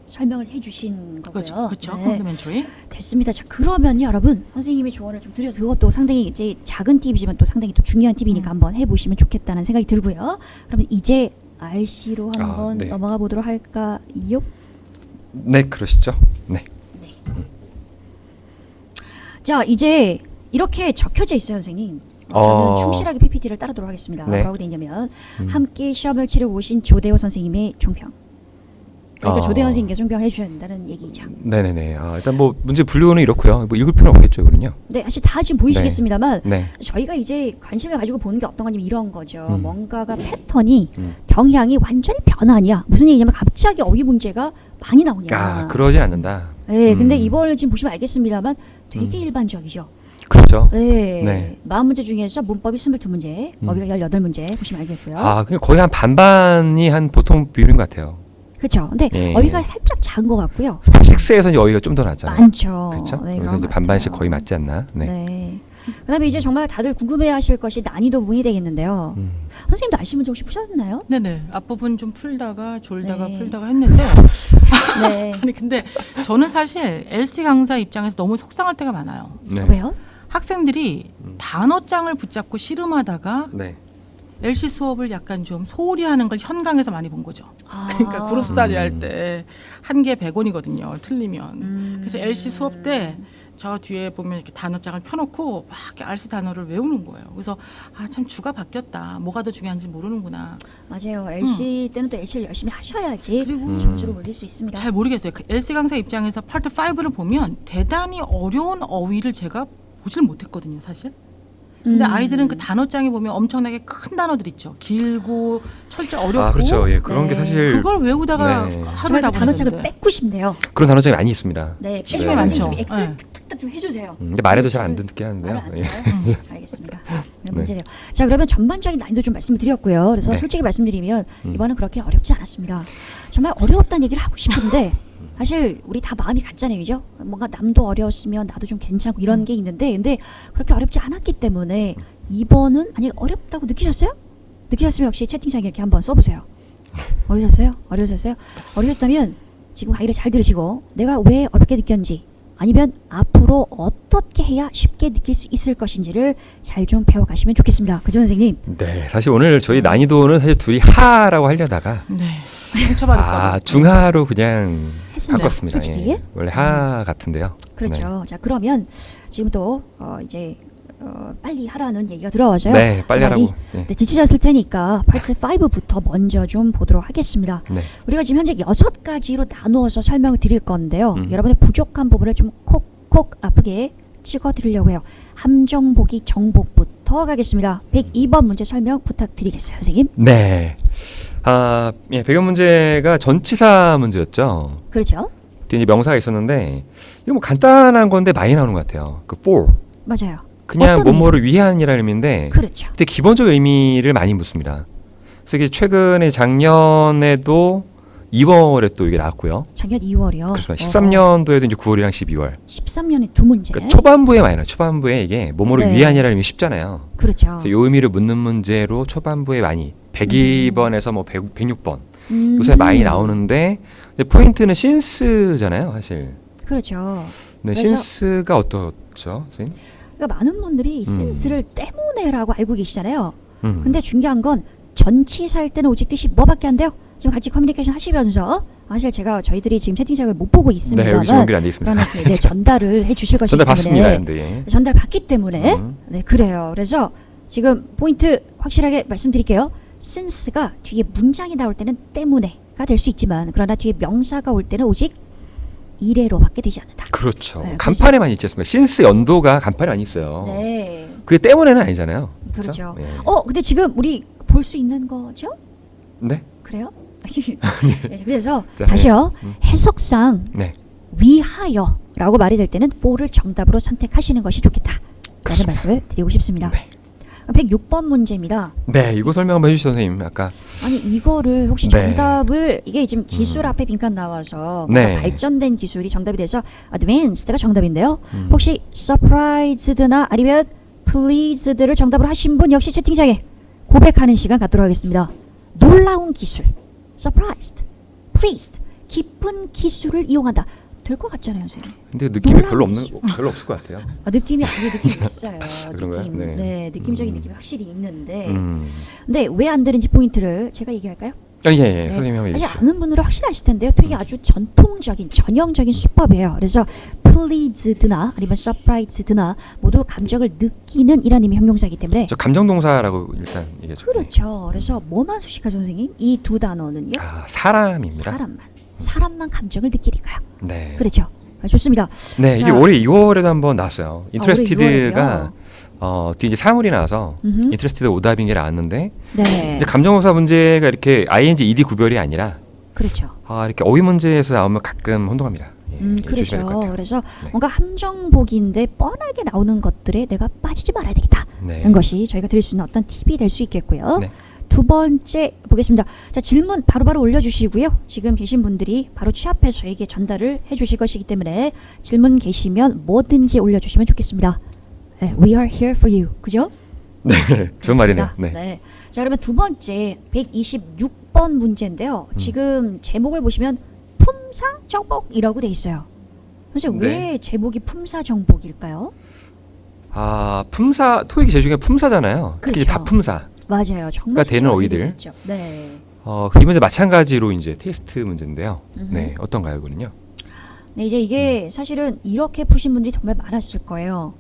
설명을 해주신 거고요. 그렇죠. 네. 컴플리멘터리. 됐습니다. 자 그러면 여러분 선생님의 조언을 좀 드려서 그것도 상당히 이제 작은 팁이지만 또 상당히 또 중요한 팁이니까 한번 해보시면 좋겠다는 생각이 들고요. 그러면 이제 RC로 한번 네. 넘어가 보도록 할까요? 네, 그러시죠. 네. 자 이제 이렇게 적혀져 있어요, 선생님. 저는 충실하게 PPT를 따르도록 하겠습니다. 네. 뭐라고 돼 있냐면 함께 시험을 치르고 오신 조대호 선생님의 종평. 그러니까 조대호 선생님께서 종평을 해주셔야 된다는 얘기죠. 네네네. 일단 뭐 문제 분류는 이렇고요. 뭐 읽을 필요는 없겠죠, 이거는요. 네, 사실 다 지금 보이시겠습니다만 네. 저희가 이제 관심을 가지고 보는 게 어떤 거냐면 이런 거죠. 뭔가가 패턴이 경향이 완전히 변화냐. 무슨 얘기냐면 갑자기 어휘 문제가 많이 나오냐. 그러진 않는다. 네, 근데 이번을 지금 보시면 알겠습니다만 되게 일반적이죠. 그렇죠. 네. 네. 40문제 중에서 문법이 22문제, 어휘가 18문제 보시면 알겠고요. 그냥 거의 한 반반이 한 보통 비율인 것 같아요. 그렇죠. 근데 예. 어휘가 살짝 작은 것 같고요. 6에서 이제 어휘가 좀 더 낮잖아요. 많죠. 그렇죠. 네, 그래서 그런 이제 것 반반씩 같아요. 거의 맞지 않나. 네. 네. 그다음에 이제 정말 다들 궁금해하실 것이 난이도 부분이 되겠는데요. 선생님도 아시는 문제 혹시 푸셨나요? 네네. 앞부분 좀 풀다가 졸다가 네. 풀다가 했는데 네. 아니 근데 저는 사실 LC 강사 입장에서 너무 속상할 때가 많아요. 네. 왜요? 학생들이 단어장을 붙잡고 씨름하다가 네. LC 수업을 약간 좀 소홀히 하는 걸 현강에서 많이 본 거죠. 아. 그러니까 그룹 스터디 할 때 한 개 100원이거든요. 틀리면. 그래서 LC 수업 때 저 뒤에 보면 이렇게 단어장을 펴놓고 막 이렇게 RC 단어를 외우는 거예요. 그래서 참 주가 바뀌었다. 뭐가 더 중요한지 모르는구나. 맞아요. LC 때는 또 LC를 열심히 하셔야지 그리고 점수를 올릴 수 있습니다. 잘 모르겠어요. 그 LC 강사 입장에서 파트 5를 보면 대단히 어려운 어휘를 제가 보질 못했거든요, 사실. 근데 아이들은 그 단어장에 보면 엄청나게 큰 단어들 있죠. 길고 철자 어렵고. 그렇죠. 예, 그런 네. 게 사실 그걸 외우다가 네. 하루에 다 정말 단어장을 보내는데. 뺏고 싶네요. 그런 단어장이 많이 있습니다. 네, 집에 엑셀 많죠. 선생님 좀 엑셀 네. 탁탁탁 좀 해주세요. 근데 말해도 잘 안 듣긴 하는데요. 말안 예. 돼요? 알겠습니다. 네, 문제네요. 자, 그러면 전반적인 난이도 좀 말씀을 드렸고요. 그래서 네. 솔직히 말씀드리면 이번은 그렇게 어렵지 않았습니다. 정말 어려웠다는 얘기를 하고 싶은데 사실 우리 다 마음이 같잖아요, 그죠? 뭔가 남도 어려웠으면 나도 좀 괜찮고 이런 게 있는데, 근데 그렇게 어렵지 않았기 때문에 이번은 만약 어렵다고 느끼셨어요? 느끼셨으면 역시 채팅창에 이렇게 한번 써보세요. 어려우셨어요? 어려우셨어요? 어려우셨다면 지금 강의를 잘 들으시고 내가 왜 어렵게 느꼈는지 아니면 앞으로 어떻게 해야 쉽게 느낄 수 있을 것인지를 잘 좀 배워가시면 좋겠습니다. 그죠, 선생님? 네, 사실 오늘 저희 난이도는 사실 둘이 하라고 하려다가 네. 상처받을까 중하로 그냥 했습니다. 바꿨습니다. 솔직히. 예. 원래 하 같은데요. 그렇죠. 자, 그러면 지금 또 이제 빨리 하라는 얘기가 들어와서요. 네, 빨리 좀 많이, 하라고. 예. 네, 지치셨을 테니까 파트 5부터 먼저 좀 보도록 하겠습니다. 네. 우리가 지금 현재 6가지로 나누어서 설명을 드릴 건데요. 음. 여러분의 부족한 부분을 좀 콕콕 아프게 찍어 드리려고 해요. 함정보기 정복부터 가겠습니다. 102번 문제 설명 부탁드리겠어요, 선생님. 네. 배경 문제가 전치사 문제였죠. 그렇죠? 뒤에 이제 명사가 있었는데 이거 뭐 간단한 건데 많이 나오는 것 같아요. 그 for 맞아요. 그냥 어떤 뭐뭐를 위한이라는 의미인데 그렇죠. 이제 기본적 의미를 많이 묻습니다. 그래서 이게 최근에 작년에도 2월에 또 이게 나왔고요. 작년 2월이요. 그렇죠. 13년도에도 이제 9월이랑 12월. 13년에 두 문제. 그러니까 초반부에 많이 나요. 초반부에 이게 뭐뭐를 네. 위한이라는 의미 쉽잖아요. 그렇죠. 그래서 이 의미를 묻는 문제로 초반부에 많이 102번에서 뭐 106번 요새 많이 나오는데 근데 포인트는 since잖아요, 사실. 그렇죠. 네, 그래서- since가 어떻죠, 선생님? 그러니까 많은 분들이 센스를 때문에라고 알고 계시잖아요. 음. 근데 중요한 건 전치사일 때는 오직 뜻이 뭐밖에 안 돼요? 지금 같이 커뮤니케이션 하시면서 사실 제가 저희들이 지금 채팅창을 못 보고 네, 여기 지금 있습니다만 연결이 안 돼 있습니다. 그러나 네, 전달을 해주실 것이기 전달 받습니다. 때문에 네. 전달 받기 때문에 음. 네 그래요. 그래서 지금 포인트 확실하게 말씀드릴게요. since가 뒤에 문장이 나올 때는 때문에가 될 수 있지만 그러나 뒤에 명사가 올 때는 오직 이래로밖에 되지 않는다. 그렇죠. 네, 간판에 많이 있지 않습니까? since 연도가 간판에 많이 있어요. 네, 그게 때문에는 아니잖아요. 그렇죠. 네. 근데 지금 우리 볼 수 있는 거죠? 네. 그래요? 네, 그래서 자, 다시요. 네. 해석상 네. 위하여라고 말이 될 때는 for를 정답으로 선택하시는 것이 좋겠다. 라는 그렇습니다. 말씀을 드리고 싶습니다. 네. 106번 문제입니다. 네, 이거 설명 한번 해주시죠, 선생님. 아까 아니 이거를 혹시 네. 정답을 이게 지금 기술 앞에 빈칸 나와서 네. 뭔가 발전된 기술이 정답이 돼서 advanced가 정답인데요. 음. 혹시 surprised나 아니면 pleased를 정답으로 하신 분 역시 채팅창에 고백하는 시간 갖도록 하겠습니다. 놀라운 기술, surprised, pleased, 기쁜 기술을 이용한다. 될 것 같잖아요, 선생님. 근데 느낌이 별로 놀라운 별로 없을 것 같아요. 느낌이 느낌이 있어요. 그런가요? 느낌, 네. 네, 느낌적인 음. 느낌이 확실히 있는데, 음. 근데 왜 안 되는지 포인트를 제가 얘기할까요? 예, 예. 네. 선생님 한번 사실 해주시죠. 아는 분들은 확실히 아실 텐데요. 되게 아주 전통적인 전형적인 수법이에요. 그래서 pleased나 아니면 surprised나 모두 감정을 느끼는 이란 의미 형용사이기 때문에 저 감정동사라고 일단 얘기해줘. 그렇죠. 그래서 뭐만 수식하죠, 선생님? 이 두 단어는요. 아, 사람입니다. 사람만 감정을 느끼니까요. 네. 그렇죠. 네, 네, 이게 자. 올해 2월에도 한번 나왔어요. 인트레스티드가 올해 뒤에 이제 사물이 나와서 음흠. 인트레스티드 오답인 게 나왔는데 네. 이제 감정동사 문제가 이렇게 ing, ed 구별이 아니라 그렇죠. 이렇게 어휘 문제에서 나오면 가끔 혼동합니다. 예, 조심해야 될 것 그렇죠. 같아요. 그래서 네. 뭔가 함정복인데 뻔하게 나오는 것들에 내가 빠지지 말아야 되겠다. 네. 하는 것이 저희가 드릴 수 있는 어떤 팁이 될 수 있겠고요. 네. 두 번째 보겠습니다. 자, 질문 바로바로 올려주시고요. 지금 계신 분들이 바로 취합해서 저에게 전달을 해주실 것이기 때문에 질문 계시면 뭐든지 올려주시면 좋겠습니다. 네, we are here for you. 그죠? 네, 좋은 말이네요. 그렇습니다. 네. 자, 그러면 두 번째 126번 문제인데요. 지금 제목을 보시면 품사 정복이라고 돼 있어요. 선생님 네. 왜 제목이 품사 정복일까요? 품사 토익이 제일 중요한 품사잖아요. 특히 이제 그렇죠. 다품사. 맞아요. 정말 그러니까 되는 쉽게 어휘들. 알게 됐죠. 네. 이 문제 마찬가지로 이제 테스트 문제인데요. 음흠. 네, 어떤가요, 그거는요? 네, 이제 이게 사실은 이렇게 푸신 분들이 정말 많았을 거예요.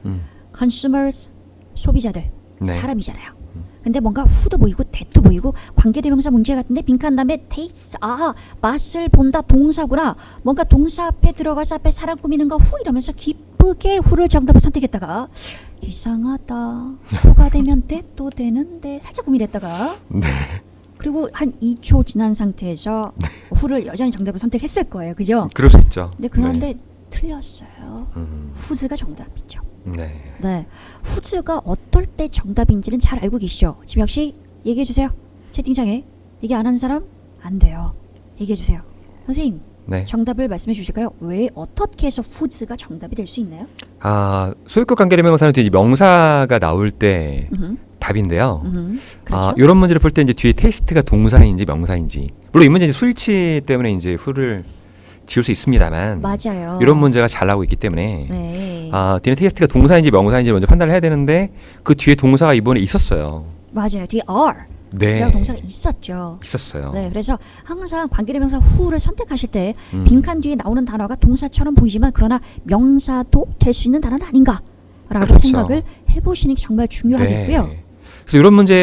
consumers, 소비자들, 네. 사람이잖아요. 근데 뭔가 후도 보이고 대도 보이고 관계대명사 문제 같은데 빈칸 다음에 taste, 맛을 본다 동사구나. 뭔가 동사 앞에 들어가서 앞에 사람 꾸미는 거 후 이러면서 기쁘게 후를 정답을 선택했다가 이상하다. 후가 되면 대도 되는데 살짝 고민했다가 네. 그리고 한 2초 지난 상태에서 후를 여전히 정답을 선택했을 거예요. 그죠? 그럴 수 있죠. 근데 그런데 틀렸어요. 음, 후즈가 정답이죠. 네. 네, 후즈가 어떨 때 정답인지는 잘 알고 계시죠? 지금 역시 얘기해 주세요. 채팅창에 얘기 안 하는 사람 안 돼요. 얘기해 주세요. 선생님, 네. 정답을 말씀해 주실까요? 왜 어떻게 해서 후즈가 정답이 될 수 있나요? 소유격 관계대명사는 뒤에 명사가 나올 때 답인데요. 그렇죠. 이런 문제를 풀 때 이제 뒤에 테스트가 동사인지 명사인지. 물론 이 문제 이제 수일치 때문에 이제 후를 지울 수 있습니다만. 맞아요. 이런 문제가 잘 나오고 있기 때문에. 네. 뒤에 테스트가 동사인지 명사인지 먼저 판단을 해야 되는데 그 뒤에 동사가 이번에 있었어요. 맞아요. 뒤에 are 네. 라는 동사가 있었죠. 있었어요. 네, 그래서 항상 관계대명사 후를 선택하실 때 음. 빈칸 뒤에 나오는 단어가 동사처럼 보이지만 그러나 명사도 될 수 있는 단어는 아닌가라고 그렇죠. 생각을 해보시는 게 정말 중요하겠고요. 네. 그래서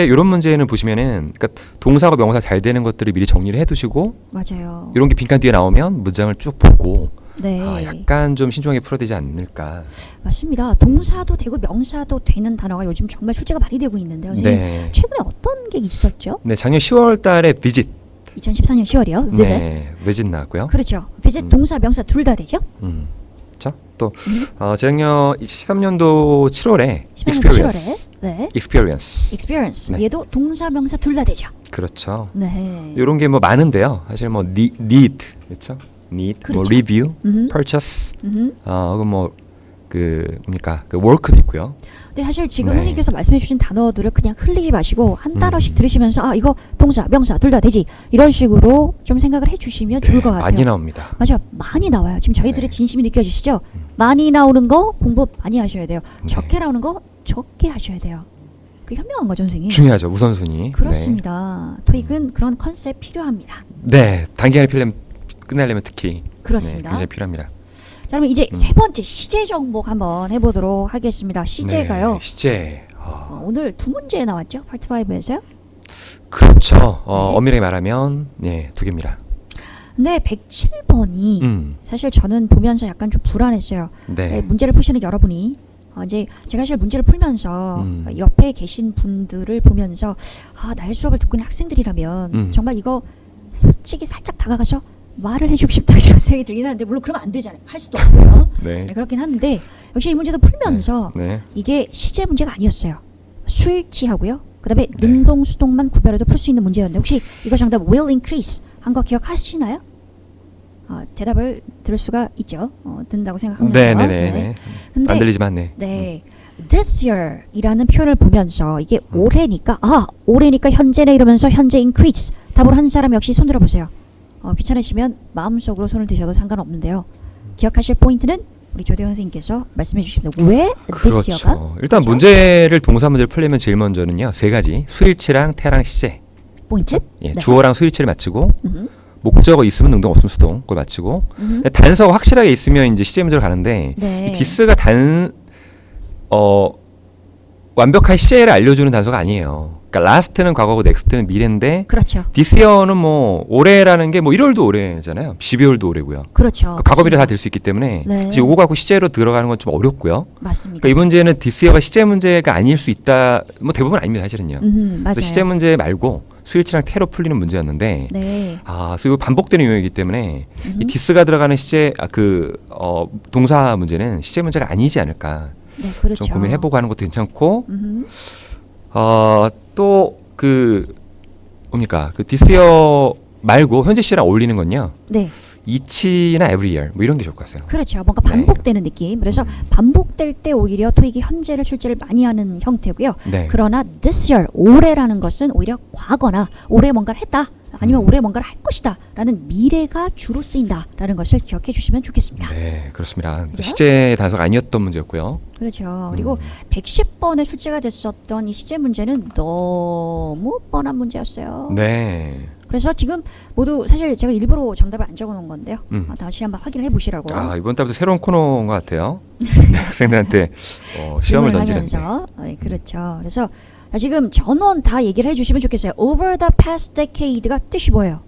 이런 문제는 보시면은 그러니까 동사가 명사 잘 되는 것들을 미리 정리를 해두시고 맞아요. 이런 게 빈칸 뒤에 나오면 문장을 쭉 보고 네, 약간 좀 신중하게 풀어야 되지 않을까. 맞습니다. 동사도 되고 명사도 되는 단어가 요즘 정말 출제가 많이 되고 있는데요. 선생님, 네. 최근에 어떤 게 있었죠? 네, 작년 10월 달에 visit 2014년 10월이요. visit. 네, visit 나왔고요. 그렇죠. visit 동사 명사 둘 다 되죠? 그렇죠. 또 재작년 2013년도 7월에 10년 experience. 7월에 네. experience. experience. 네. 얘도 동사 명사 둘 다 되죠. 그렇죠. 네. 이런 게 뭐 많은데요. 사실 뭐 need 그렇죠? need, 뭐 그렇죠. review, purchase, 그럼 뭐그 뭡니까? 그 work도 있고요. 근데 사실 지금 네. 선생님께서 말씀해 주신 단어들을 그냥 흘리지 마시고 한 단어씩 들으시면서 아 이거 동사 명사 둘 다 되지 이런 식으로 좀 생각을 해주시면 좋을 것 같아요. 많이 나옵니다. 맞아요. 많이 나와요. 지금 저희들의 네. 진심이 느껴지시죠? 많이 나오는 거 공부 많이 하셔야 돼요. 네. 적게 나오는 거 적게 하셔야 돼요. 그게 현명한 거죠, 선생님. 중요하죠. 우선순위. 그렇습니다. 토익은 그런 컨셉 필요합니다. 네, 단기간에 끝내려면 특히 그렇습니다. 네, 굉장히 필요합니다. 자, 그럼 이제 세 번째 시제 정복 한번 해보도록 하겠습니다. 시제가요. 네, 시제. 오늘 두 문제 나왔죠? 파트 5에서요? 그렇죠. 네. 엄밀하게 말하면 네, 두 개입니다. 근데 107번이 사실 저는 보면서 약간 좀 불안했어요. 네. 문제를 푸시는 여러분이 이제 제가 사실 문제를 풀면서 옆에 계신 분들을 보면서 나의 수업을 듣고 있는 학생들이라면 정말 이거 솔직히 살짝 다가가서 말을 해주고 싶다 이런 생각이 들긴 하는데 물론 그러면 안 되잖아요. 할 수도 없고요. 네. 네, 그렇긴 한데 역시 이 문제도 풀면서 네. 이게 시제 문제가 아니었어요. 수일치하고요. 그다음에 네. 능동 수동만 구별해도 풀 수 있는 문제였는데 혹시 이거 정답 will increase 한 거 기억하시나요? 대답을 들을 수가 있죠. 듣는다고 생각합니다. 네네네. 근데 안 들리지만 네. 네. this year이라는 표현을 보면서 이게 올해니까 올해니까 현재네 이러면서 현재 increase 답으로 한 사람 역시 손 들어보세요. 귀찮으시면 마음속으로 손을 드셔도 상관없는데요. 기억하실 포인트는 우리 조대원 선생님께서 말씀해 주십니다. 왜 this year가? 그렇죠. 일단 그렇죠? 문제를 동사 문제를 풀려면 제일 먼저는요. 세 가지. 수일치랑 태랑 시제. 포인트? 예, 네. 주어랑 수일치를 맞추고 음흠. 목적어 있으면 능동 없으면 수동 그걸 맞추고 근데 단서가 확실하게 있으면 이제 시제 문제로 가는데 네. 이 디스가 완벽한 시제를 알려주는 단서가 아니에요. 그러니까 last는 과거고 next는 미래인데 그렇죠. this year는 뭐 올해라는 게 뭐 1월도 올해잖아요. 12월도 올해고요. 그렇죠. 그러니까 과거 미래 다 될 수 있기 때문에 네. 이제 요거 갖고 시제로 들어가는 건 좀 어렵고요. 맞습니다. 그러니까 이 문제는 this year가 시제 문제가 아닐 수 있다. 뭐 대부분 아닙니다, 사실은요. 맞아요. 그래서 시제 문제 말고 수일치랑 태로 풀리는 문제였는데 네. 그래서 이거 반복되는 유형이기 때문에 이 디스가 들어가는 시제 동사 문제는 시제 문제가 아니지 않을까 네, 그렇죠. 좀 고민해보고 하는 것도 괜찮고 음흠. 또 뭡니까 그 디스어 말고 현재 시제랑 어울리는 건요 네. each나 every year 뭐 이런 게 좋을 것 같아요. 그렇죠. 뭔가 네. 반복되는 느낌. 그래서 반복될 때 오히려 토익이 현재를 출제를 많이 하는 형태고요. 네. 그러나 this year 올해라는 것은 오히려 과거나 올해 뭔가를 했다. 아니면 올해 뭔가를 할 것이다 라는 미래가 주로 쓰인다라는 것을 기억해 주시면 좋겠습니다. 네, 그렇습니다. 그죠? 시제 단서가 아니었던 문제였고요. 그렇죠. 그리고 110번에 출제가 됐었던 이 시제 문제는 너무 뻔한 문제였어요. 네. 그래서 지금 모두 사실 제가 일부러 정답을 안 적어 놓은 건데요. 다시 한번 확인을 해보시라고. 이번 달부터 새로운 코너인 것 같아요. 네, 학생들한테 시험을 던지는데. 하면서 그렇죠. 그래서 지금 전원 다 얘기를 해주시면 좋겠어요. Over the past decade가 뜻이 뭐예요?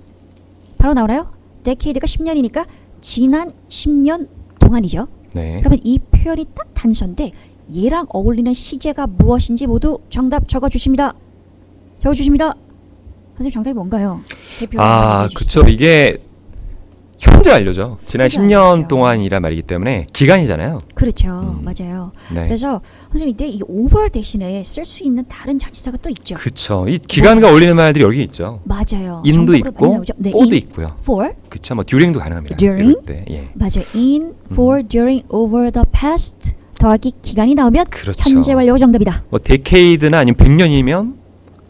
바로 나오나요? decade가 10년이니까 지난 10년 동안이죠. 네. 그러면 이 표현이 딱 단서인데 얘랑 어울리는 시제가 무엇인지 모두 정답 적어주십니다. 적어주십니다. 선생님 정답이 뭔가요? 대표 그쵸. 이게 현재 완료죠. 지난 현재 10년 완료죠. 동안이란 말이기 때문에 기간이잖아요. 그렇죠. 맞아요. 네. 그래서 선생님 이때 이 over 대신에 쓸 수 있는 다른 전치사가 또 있죠. 그쵸. 이 기간과 어울리는 말들이 여기 있죠. 맞아요. in도 정답으로 많이 있고 나오죠. 네, for도 in, 있고요. for, 그쵸. 뭐 during도 가능합니다. During? 이럴 때. 예. 맞아요. in, for, during, over the past 더하기 기간이 나오면 그렇죠. 현재 완료가 정답이다. 뭐 decade나 아니면 100년이면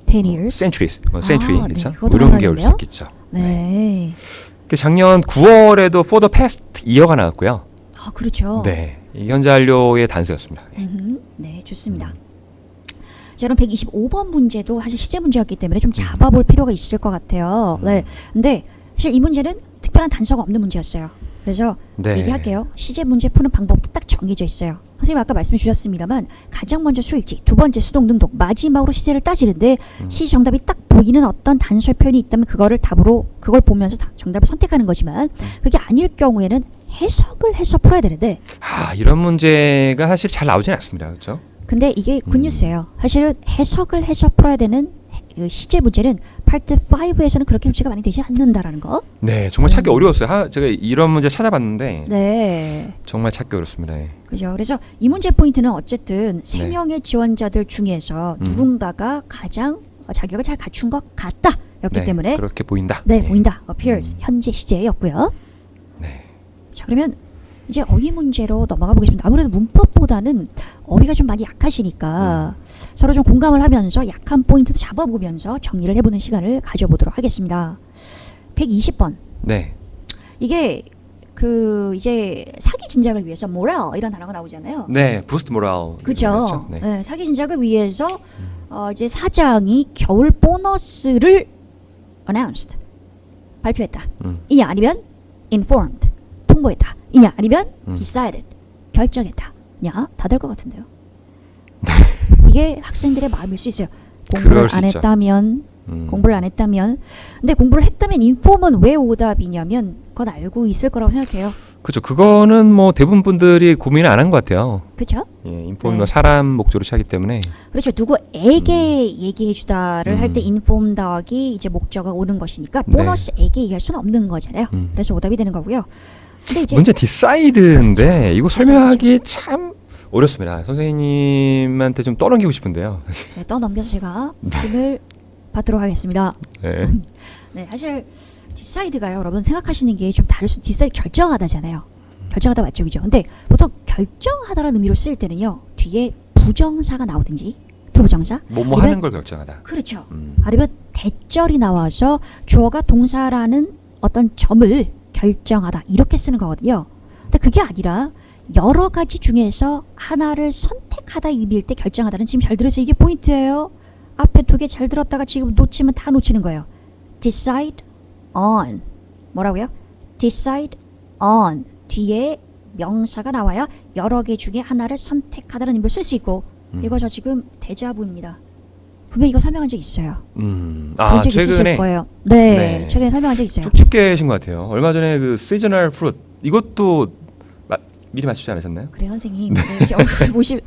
10 years. centuries, century, 네, 그렇죠. 그것도 이런 게 올 수 가능한데요? 있겠죠. 네. 작년 9월에도 for the past year가 나왔고요. 그렇죠. 네, 이 현재 완료의 단서였습니다. 네, 좋습니다. 자, 그럼 125번 문제도 사실 시제 문제였기 때문에 좀 잡아볼 필요가 있을 것 같아요. 네, 근데 사실 이 문제는 특별한 단서가 없는 문제였어요. 그래서 네. 얘기할게요. 시제 문제 푸는 방법도 딱 정해져 있어요. 선생님 아까 말씀해 주셨습니다만 가장 먼저 수일치, 두 번째 수동 능동, 마지막으로 시제를 따지는데 시제 정답이 딱 보이는 어떤 단서 표현이 있다면 그걸 보면서 정답을 선택하는 거지만 그게 아닐 경우에는 해석을 해서 풀어야 되는데 이런 문제가 사실 잘 나오진 않습니다. 그렇죠? 근데 이게 굿뉴스예요. 사실은 해석을 해서 풀어야 되는 그 시제 문제는 파트 5에서는 그렇게 문제가 많이 되지 않는다라는 거. 네, 정말 찾기 어려웠어요. 제가 이런 문제 찾아봤는데 네. 정말 찾기 어렵습니다. 예. 그죠. 그래서 이 문제 포인트는 어쨌든 세 네. 명의 지원자들 중에서 누군가가 가장 자격을 잘 갖춘 것 같다였기 네, 때문에 그렇게 보인다. 네, 예. 보인다. appears 현재 시제였고요. 네. 자, 그러면 이제 어휘 문제로 넘어가 보겠습니다. 아무래도 문법보다는 어휘가 좀 많이 약하시니까 서로 좀 공감을 하면서 약한 포인트도 잡아보면서 정리를 해보는 시간을 가져보도록 하겠습니다. 120번. 네. 이게 그 이제 사기 진작을 위해서 moral 이런 단어가 나오잖아요. 네, 부스트 모랄. 그죠? 네. 네, 사기 진작을 위해서 이제 사장이 겨울 보너스를 announced 발표했다. 이냐 아니면 informed 통보했다. 이냐 아니면 decided 결정했다.냐 다 될 것 같은데요. 이게 학생들의 마음일 수 있어요. 공부를 그럴 수 안 있죠. 했다면 공부를 안 했다면 근데 공부를 했다면 인폼은 왜 오답이냐면 그건 알고 있을 거라고 생각해요. 그렇죠. 그거는 뭐 대부분 분들이 고민을 안 한 것 같아요. 그렇죠? 예, 인폼이 네. 사람 목적으로 취하기 때문에. 그렇죠. 누구에게 얘기해 주다를 할 때 인폼 더하기 이제 목적어가 오는 것이니까 네. 보너스에게 얘기할 수는 없는 거잖아요. 그래서 오답이 되는 거고요. 근데 이제 문제 디사이드인데 이거 설명하기 참 어렵습니다. 선생님한테 좀 떠넘기고 싶은데요. 네, 떠넘겨서 제가 질을 받도록 하겠습니다. 네. 네, 사실 디사이드가요, 여러분 생각하시는 게 좀 다를 수. 디사이드 결정하다잖아요. 결정하다 맞죠, 그죠? 근데 보통 결정하다라는 의미로 쓸 때는요, 뒤에 부정사가 나오든지 부부정사, 뭐뭐 아니면- 하는 걸 결정하다. 그렇죠. 아니면 대절이 나와서 주어가 동사라는 어떤 점을 결정하다 이렇게 쓰는 거거든요. 근데 그게 아니라 여러 가지 중에서 하나를 선택하다 의미일 때 결정하다는 지금 잘 들으세요. 이게 포인트예요. 앞에 두 개 잘 들었다가 지금 놓치면 다 놓치는 거예요. decide on 뭐라고요? decide on 뒤에 명사가 나와야 여러 개 중에 하나를 선택하다는 의미를 쓸 수 있고 이거 저 지금 데자부입니다. 분명 이거 설명한 적 있어요. 아, 적 있으실 최근에 거예요. 네, 네. 최근에 설명한 적 있어요. 쭉 계신 것 같아요. 얼마 전에 그 시즈널 프루트 이것도 미리 맞추지 않으셨나요? 그래 선생님 네, 이렇게 얼굴 보시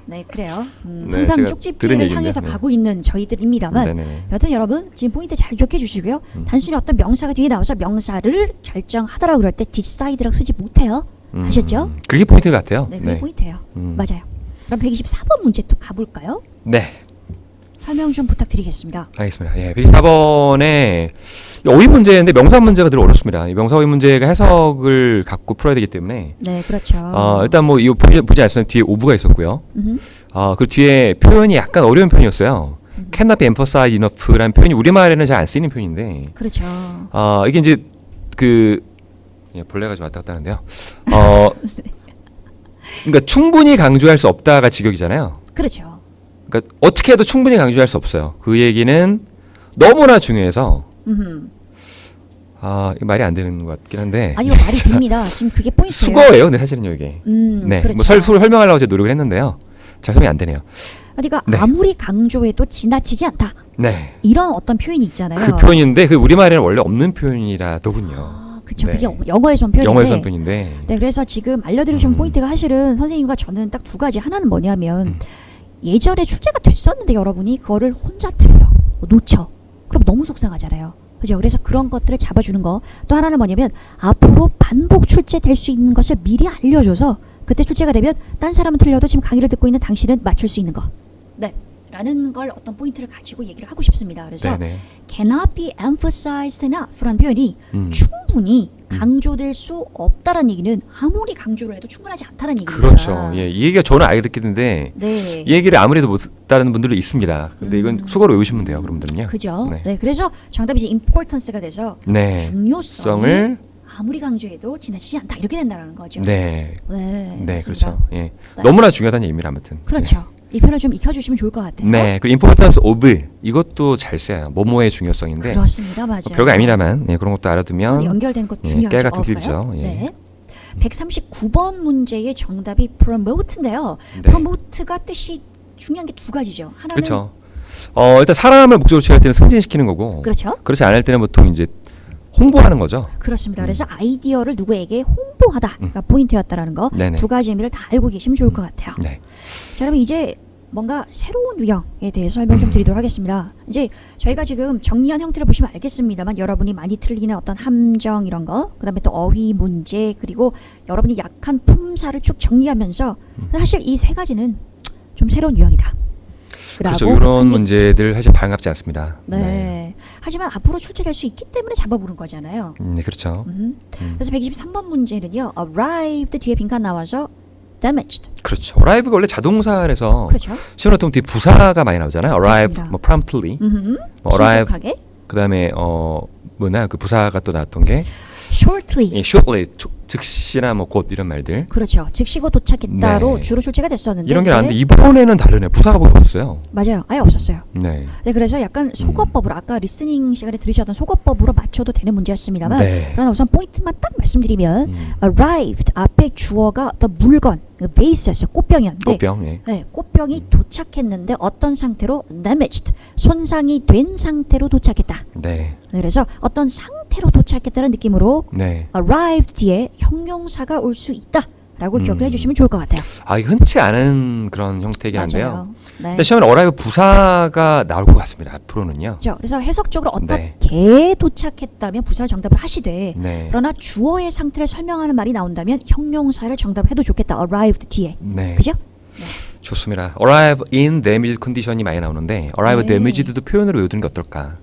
네 그래요. 네, 항상 제가 들은 쪽집게를 얘기인데, 향해서 네. 가고 있는 저희들입니다만 네네. 여튼 여러분 지금 포인트 잘 기억해 주시고요. 단순히 어떤 명사가 뒤에 나와서 명사를 결정하더라고 그럴 때 decide라고 쓰지 못해요. 아셨죠? 그게 포인트 같아요. 네, 그게 포인트예요. 맞아요. 그럼 124번 문제 또 가볼까요? 네. 설명 좀 부탁드리겠습니다. 알겠습니다. 예, 124번에 어휘 문제인데 명사 문제가 늘 어렵습니다. 이 명사 어휘 문제가 해석을 갖고 풀어야 되기 때문에 네, 그렇죠. 일단 뭐 이거 보지 않으시면 뒤에 오브가 있었고요. 그 뒤에 표현이 약간 어려운 표현이었어요. cannot be emphasized enough라는 표현이 우리말에는 잘 안 쓰이는 표현인데 그렇죠. 이게 이제 벌레가 좀 왔다 갔다 하는데요. 그러니까 충분히 강조할 수 없다가 직역이잖아요. 그렇죠. 그러니까 어떻게 해도 충분히 강조할 수 없어요. 그 얘기는 너무나 중요해서 이거 말이 안 되는 것 같긴 한데 아니요 말이 됩니다. 지금 그게 포인트예요. 수거예요. 근데 사실은요 이게. 네, 그렇죠. 뭐 설명하려고 제가 노력을 했는데요. 잘 설명이 안 되네요. 그러니까 네. 아무리 강조해도 지나치지 않다. 네. 이런 어떤 표현이 있잖아요. 그 표현인데 그 우리말에는 원래 없는 표현이라더군요. 그렇죠. 네. 그게 영어에서 온 표현인데. 영어에서 온 표현인데. 네, 그래서 지금 알려드리신 포인트가 사실은 선생님과 저는 딱 두 가지. 하나는 뭐냐면 예전에 출제가 됐었는데 여러분이 그거를 혼자 틀려, 놓쳐. 그럼 너무 속상하잖아요. 그죠? 그래서 그런 것들을 잡아주는 거. 또 하나는 뭐냐면 앞으로 반복 출제될 수 있는 것을 미리 알려줘서 그때 출제가 되면 딴 사람은 틀려도 지금 강의를 듣고 있는 당신은 맞출 수 있는 거. 네. 라는 걸 어떤 포인트를 가지고 얘기를 하고 싶습니다. 그래서 네네. cannot be emphasized enough라는 표현이 충분히 강조될 수 없다는 얘기는 아무리 강조를 해도 충분하지 않다는 얘기입니다. 그렇죠. 예, 이 얘기가 저는 알게 듣겠는데 네. 이 얘기를 아무래도 못 따르는 분들도 있습니다. 근데 이건 수거로 외우시면 돼요. 그런 분들은요. 그죠? 네. 네. 그래서 정답이 이제 importance가 돼서 네. 중요성을 아무리 강조해도 지나치지 않다 이렇게 된다는 거죠. 네. 네, 네, 맞습니다. 그렇죠. 예. 너무나 중요하다는 얘기입니다. 아무튼. 그렇죠. 이 표현을 좀 익혀주시면 좋을 것 같아요. 네. 그리고 importance of 이것도 잘 써요. 뭐뭐의 중요성인데. 그렇습니다, 맞아요. 별거 아닙니다만 그런 것도 알아두면 연결된 것 예, 중요하죠. 깨 같은 팁이죠. 예. 네. 139번 문제의 정답이 promote인데요. 네. promote가 뜻이 중요한 게 두 가지죠. 하나는 그렇죠. 일단 사람을 목적으로 취할 때는 승진시키는 거고, 그렇죠. 그렇지 않을 때는 보통 이제 홍보하는 거죠. 그렇습니다. 그래서 아이디어를 누구에게 홍보하다가 포인트였다라는 거 네네. 두 가지 의미를 다 알고 계시면 좋을 것 같아요. 네. 자, 그럼 이제 뭔가 새로운 유형에 대해서 설명 좀 드리도록 하겠습니다. 이제 저희가 지금 정리한 형태를 보시면 알겠습니다만 여러분이 많이 틀리는 어떤 함정 이런 거, 그다음에 또 어휘 문제, 그리고 여러분이 약한 품사를 쭉 정리하면서 사실 이 세 가지는 좀 새로운 유형이다. 그렇죠. 이런 문제들 사실 반갑지 않습니다. 네. 하지만 앞으로 출제될 수 있기 때문에 잡아보는 거잖아요. 네, 그렇죠. 그래서 123번 문제는요. arrived 뒤에 빈칸 나와서 damaged. 그렇죠. arrive가 원래 자동사에서 그렇죠. 시험 같은 뒤에 부사가 많이 나오잖아요. arrive, 맞습니다. 뭐 promptly, 뭐 arrive, 신속하게. 그다음에 뭐나 그 부사가 또 나왔던 게 shortly. 예, shortly, 즉시나 뭐 곧 이런 말들. 그렇죠. 즉시고 도착했다로 네. 주로 출제가 됐었는데 이런 게 나왔는데 이번에는 다르네. 부사가 거의 없어요. 맞아요. 아예 없었어요. 네. 네, 그래서 약간 속어법으로 아까 리스닝 시간에 들으셨던 속어법으로 맞춰도 되는 문제였습니다만 네. 그러나 우선 포인트만 딱 말씀드리면 arrived 앞에 주어가 어떤 물건, 베이스였어요. 꽃병이었는데 꽃병. 예. 네, 꽃병이 도착했는데 어떤 상태로 damaged, 손상이 된 상태로 도착했다. 네. 네, 그래서 어떤 상태로 도착했다는 느낌으로 네. arrived 뒤에 형용사가 올 수 있다라고 기억을 해주시면 좋을 것 같아요. 아, 이게 흔치 않은 그런 형태이긴 한데요. 맞아요. 네. 근데 시험에 arrive 부사가 나올 것 같습니다. 앞으로는요. 그렇죠. 그래서 해석적으로 네. 어떻게 도착했다면 부사를 정답을 하시되 네. 그러나 주어의 상태를 설명하는 말이 나온다면 형용사를 정답을 해도 좋겠다. arrived 뒤에. 네. 그죠? 좋습니다. arrive in damaged condition이 많이 나오는데 arrive 네. damaged도 표현으로 외우는 게 어떨까?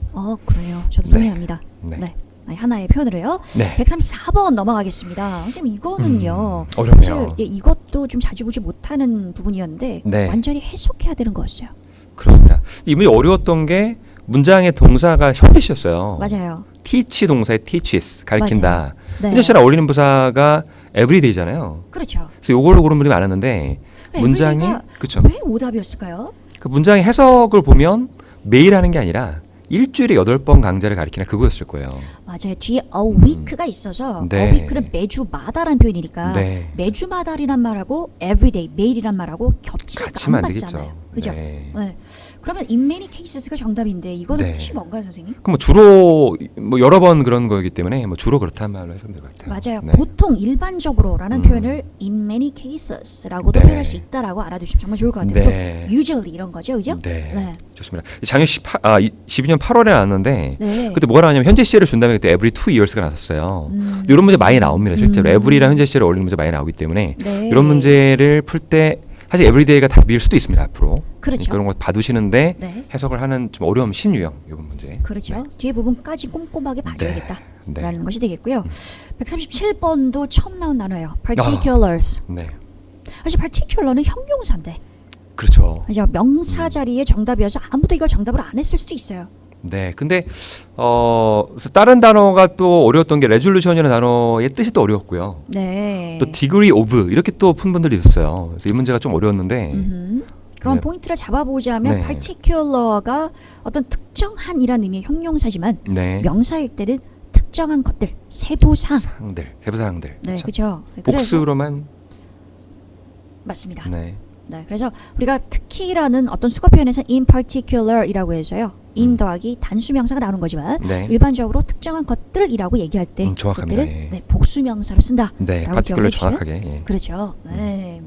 그래요. 저도 네. 동의합니다. 네. 네. 하나의 표현을 해요. 네. 134번 넘어가겠습니다. 선생님 이거는요. 어렵네요. 사실 이것도 좀 자주 보지 못하는 부분이었는데 네. 완전히 해석해야 되는 거였어요. 그렇습니다. 이 문제 어려웠던 게 문장의 동사가 현재시였어요. 맞아요. teach 동사의 teaches 가르친다. 네. 현재시랑 어울리는 부사가 everyday잖아요. 그렇죠. 그래서 이걸로 고른 분이 많았는데 문장이 everyday가 그렇죠. 왜 오답이었을까요? 그 문장의 해석을 보면 매일 하는 게 아니라 일주일에 8번 강좌를 가르치는 그거였을 거예요. 맞아요. 뒤에 a week가 있어서 네. a week는 매주마다라는 표현이니까 네. 매주마다라는 말하고 everyday 매일이란 말하고 겹치면 같이면 안 안 맞잖아요. 되겠죠. 그죠? 네. 네. 그러면 in many cases가 정답인데 이거는 네. 뜻이 뭔가요, 선생님? 그럼 뭐 주로 뭐 여러 번 그런 거이기 때문에 뭐 주로 그렇다는 말로 해석될 것 같아요. 맞아요. 네. 보통 일반적으로라는 표현을 in many cases라고도 네. 표현할 수 있다라고 알아두시면 정말 좋을 것 같아요. 네. 또 usually 이런 거죠, 그죠? 네. 좋습니다. 작년 12년 8월에 나왔는데 네. 그때 뭐가 나왔냐면 현재 시제를 준다면 그때 every 2 years가 나왔었어요. 근데 이런 문제 많이 나옵니다. 실제로 every랑 현재 시제를 어울리는 문제 많이 나오기 때문에 네. 이런 문제를 풀 때 사실 everyday가 답일 수도 있습니다. 앞으로. 그렇죠. 그런 거 봐두시는데 네. 해석을 하는 좀 어려움 신유형 이번 문제. 그렇죠. 네. 뒤에 부분까지 꼼꼼하게 봐줘야겠다라는 네. 것이 되겠고요. 137번도 처음 나온 단어예요. particulars. 네. 사실 particular는 형용사인데 그렇죠. 그죠? 명사 자리에 정답이어서 아무도 이걸 정답으로 안 했을 수도 있어요. 네. 근데 그래서 다른 단어가 또 어려웠던 게 resolution이라는 단어의 뜻이 또 어려웠고요. 네. 또 degree of 이렇게 또 푼 분들이 있었어요. 그래서 이 문제가 좀 어려웠는데 그럼 네. 포인트를 잡아보자면 네. particular가 어떤 특정한이라는 의미의 형용사지만 네. 명사일 때는 특정한 것들, 세부사항. 세부사항들. 네, 그렇죠. 그렇죠. 복수로만 맞습니다. 네. 네, 그래서 우리가 특히라는 어떤 수거 표현에서 in particular이라고 해서요. in 더하기 단수 명사가 나오는 거지만 네. 일반적으로 특정한 것들이라고 얘기할 때 정확합니다. 그것들은 예. 네, 복수 명사로 쓴다. 네. 라고 파티큘러 기억해 주시면 정확하게. 예. 그렇죠. 네.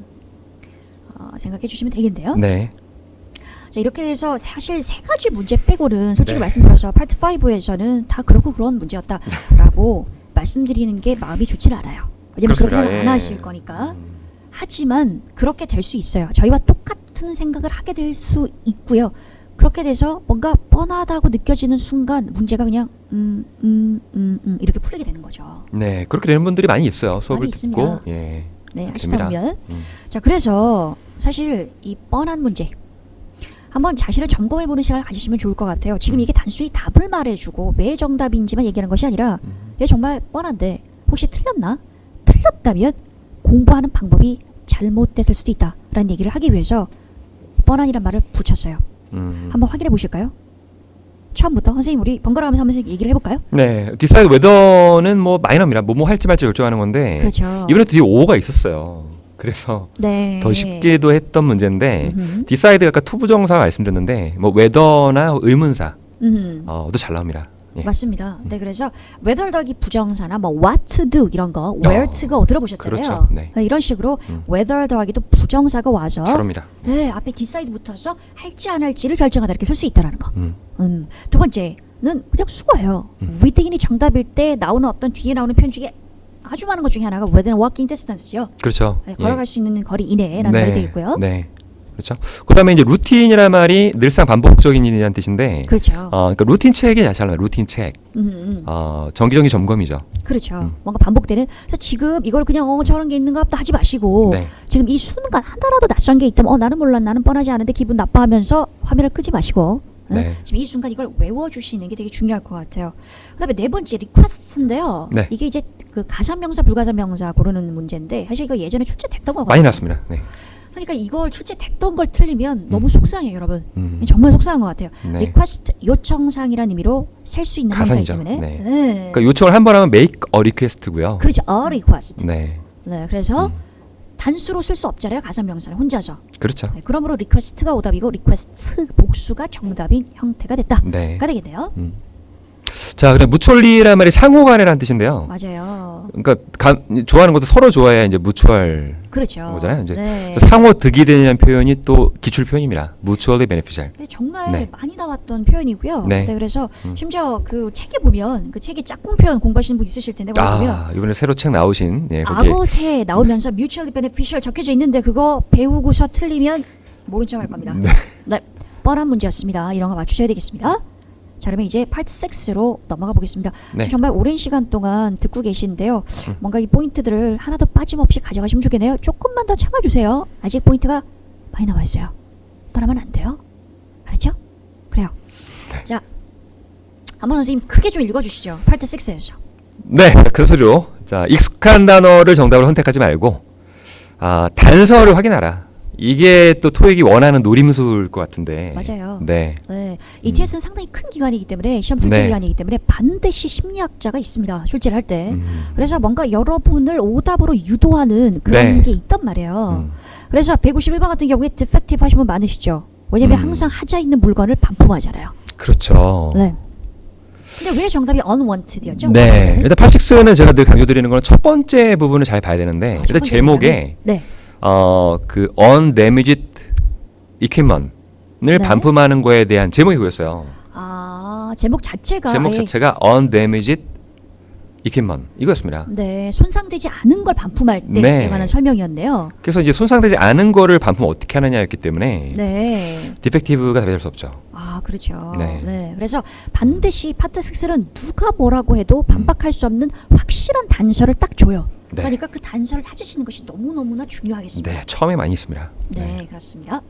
생각해 주시면 되겠네요. 네. 자, 이렇게 해서 사실 세 가지 문제 빼고는 솔직히 네. 말씀드려서 파트 5에서는 다 그렇고 그런 문제였다라고 말씀드리는 게 마음이 좋지는 않아요. 왜냐면 그렇게 그렇습니다. 안 예. 하실 거니까. 하지만 그렇게 될 수 있어요. 저희와 똑같은 생각을 하게 될 수 있고요. 그렇게 돼서 뭔가 뻔하다고 느껴지는 순간 문제가 그냥 이렇게 풀리게 되는 거죠. 네. 그렇게 되는 분들이 많이 있어요. 수업을 많이 듣고. 있습니다. 예. 네, 하시다 됩니다. 보면. 음. 자, 그래서 사실 이 뻔한 문제 한번 자신을 점검해보는 시간을 가지시면 좋을 것 같아요. 지금 이게 단순히 답을 말해주고 왜 정답인지만 얘기하는 것이 아니라 얘 정말 뻔한데 혹시 틀렸나? 틀렸다면 공부하는 방법이 잘못됐을 수도 있다라는 얘기를 하기 위해서 뻔한이란 말을 붙였어요. 한번 확인해 보실까요? 처음부터 선생님 우리 번갈아가면서 한번 얘기를 해볼까요? 네. decide whether는 뭐 마이너입니다. 뭐뭐 할지 말지 결정하는 건데 그렇죠. 이번에 뒤에 오가 있었어요. 그래서 네. 더 쉽게도 했던 문제인데 decide가 아까 투부정사 말씀드렸는데 뭐 whether나 의문사 또 잘 나옵니다. 예. 맞습니다. 네, 그래서 whether 더하기 부정사나 뭐 what to do 이런 거, where to go 들어보셨잖아요. 그렇죠. 네. 이런 식으로 whether 더하기도 부정사가 와서 잘 옵니다. 네, 앞에 decide 붙어서 할지 안 할지를 결정하다 이렇게 쓸 수 있다라는 거. 두 번째는 그냥 수거예요. within이 정답일 때 나오는 어떤 뒤에 나오는 표현 중에 아주 많은 것 중에 하나가 within walking distance죠. 그렇죠. 네, 걸어갈 수 있는 거리 이내라는 말이 되겠고요. 네. 그렇죠. 그다음에 이제 루틴이라는 말이 늘상 반복적인 일이라는 뜻인데, 그렇죠. 그러니까 루틴 책이 잘 나와요. 루틴 책. 정기적인 점검이죠. 그렇죠. 뭔가 반복되는. 그래서 지금 이걸 그냥 저런 게 있는가 보다 하지 마시고 네. 지금 이 순간 하나라도 낯선 게 있다면 나는 몰라, 나는 뻔하지 않은데 기분 나빠하면서 화면을 끄지 마시고 네. 지금 이 순간 이걸 외워주시는 게 되게 중요할 것 같아요. 그다음에 네 번째 리퀘스트인데요. 네. 이게 이제 그 가산명사 불가산명사 고르는 문제인데 사실 이거 예전에 출제됐던 거거든요. 많이 났습니다. 네. 그러니까 이걸 출제됐던 걸 틀리면 너무 속상해요, 여러분. 정말 속상한 것 같아요. 네. 리퀘스트 요청사항이라는 의미로 셀 수 있는 명사이기 가산이죠. 때문에. 네. 네. 그러니까 요청을 한 번 하면 make a request고요. 그렇죠. a request. 네. 네, 그래서 단수로 쓸 수 없잖아요. 가산명사는 혼자서. 그렇죠. 네, 그러므로 리퀘스트가 오답이고 리퀘스트 복수가 정답인 형태가 됐다가 네. 되겠네요. 자, 그럼 무촐리란 말이 상호간이라는 뜻인데요. 맞아요. 그러니까 좋아하는 것도 서로 좋아해야 이제 무추얼 그렇죠. 거잖아요. 이제 네. 상호 득이 되는 표현이 또 기출 표현입니다. mutually beneficial. 네, 정말 네. 많이 나왔던 표현이고요. 네. 네, 그래서 심지어 그 책에 보면 그 책에 짝꿍 표현 공부하시는 분 있으실 텐데 거기 보면 이번에 새로 책 나오신 거기에 악어 새 나오면서 mutually beneficial 적혀져 있는데 그거 배우고서 틀리면 모른 척 할 겁니다. 네. 네, 뻔한 문제였습니다. 이런 거 맞추셔야 되겠습니다. 자, 그러면 이제 파트 6로 넘어가 보겠습니다. 네. 정말 오랜 시간 동안 듣고 계신데요. 뭔가 이 포인트들을 하나도 빠짐없이 가져가시면 좋겠네요. 조금만 더 참아주세요. 아직 포인트가 많이 남아 있어요. 떠나면 안 돼요. 알았죠? 그래요. 네. 자, 한번 선생님 크게 좀 읽어주시죠. 파트 6에서. 네, 그 소리로 자 익숙한 단어를 정답으로 선택하지 말고 단서를 확인하라. 이게 또 토익이 원하는 노림수일 것 같은데. 맞아요. 네. 네, ETS는 상당히 큰 기관이기 때문에 시험 출제 네. 기관이기 때문에 반드시 심리학자가 있습니다. 출제를 할 때. 그래서 뭔가 여러분을 오답으로 유도하는 그런 네. 게 있단 말이에요. 그래서 151번 같은 경우에 디펙티브 하신 분 많으시죠. 왜냐면 항상 하자 있는 물건을 반품하잖아요. 그렇죠. 네. 근데 왜 정답이 unwanted였죠? 네. 일단 86는 제가 늘 강조드리는 거는 첫 번째 부분을 잘 봐야 되는데 첫 일단 번째 제목에 네. 그 undamaged equipment을 네. 반품하는 거에 대한 제목이 그거였어요. 제목 자체가 제목 아예 자체가 undamaged equipment 이거였습니다. 네, 손상되지 않은 걸 반품할 때에 네. 관한 설명이었네요. 그래서 이제 손상되지 않은 거를 반품 어떻게 하느냐였기 때문에 네. 디펙티브가 답이 될 수 없죠. 그렇죠. 네. 네. 그래서 반드시 파트 6는 누가 뭐라고 해도 반박할 수 없는 확실한 단서를 딱 줘요. 네. 그러니까 그 단서를 찾으시는 것이 너무너무나 중요하겠습니다. 네, 처음에 많이 있습니다. 네, 그렇습니다.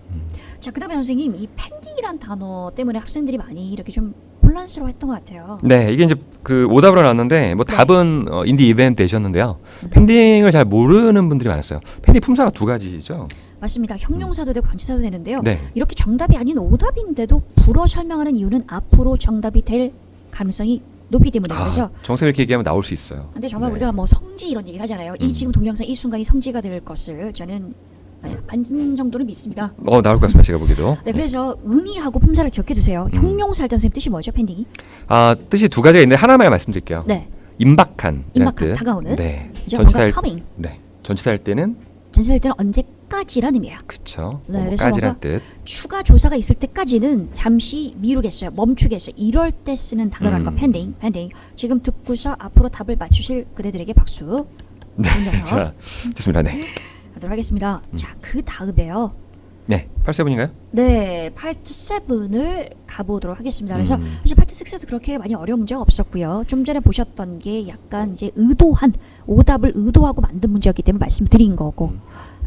자, 그다음에 선생님 이 펜딩이란 단어 때문에 학생들이 많이 이렇게 좀 혼란스러워했던 것 같아요. 네, 이게 이제 그 오답으로 나왔는데 뭐 네. 답은 인디 이벤트 되셨는데요. 펜딩을 잘 모르는 분들이 많았어요. 펜딩 품사가 두 가지죠. 맞습니다. 형용사도 되고 관치사도 되는데요. 네. 이렇게 정답이 아닌 오답인데도 불어 설명하는 이유는 앞으로 정답이 될 가능성이 높기 때문에 그래서 정쌤 이렇게 얘기하면 나올 수 있어요. 근데 정말 네. 우리가 뭐 성지 이런 얘기를 하잖아요. 이 지금 동영상 이 순간이 성지가 될 것을 저는 반 정도는 믿습니다. 나올 것 같습니다. 제가 보기도. 네, 그래서 의미하고 품사를 기억해 두세요. 형용사 할 때 선생님 뜻이 뭐죠? 펜딩이? 뜻이 두 가지가 있는데 하나만 말씀드릴게요. 네. 임박한. 임박한, 다가오는. 네. 그죠? 전치사 뭔가 coming. 네. 전치사 할 때는 전치사 할 때는 언제까지라는 의미예요. 그쵸. 네, 그래서 까지란 뭔가 뜻. 추가 조사가 있을 때까지는 잠시 미루겠어요. 멈추겠어요. 이럴 때 쓰는 단어라는 거 펜딩. 지금 듣고서 앞으로 답을 맞추실 그대들에게 박수. 네. 보내서 자, 좋습니다. 네. 하도록 하겠습니다. 자, 그 다음에요. 네. 87분인가요? 네, 파트 7을 가보도록 하겠습니다. 그래서 사실 파트 6에서 그렇게 많이 어려운 문제가 없었고요. 좀 전에 보셨던 게 약간 이제 의도한 오답을 의도하고 만든 문제였기 때문에 말씀드린 거고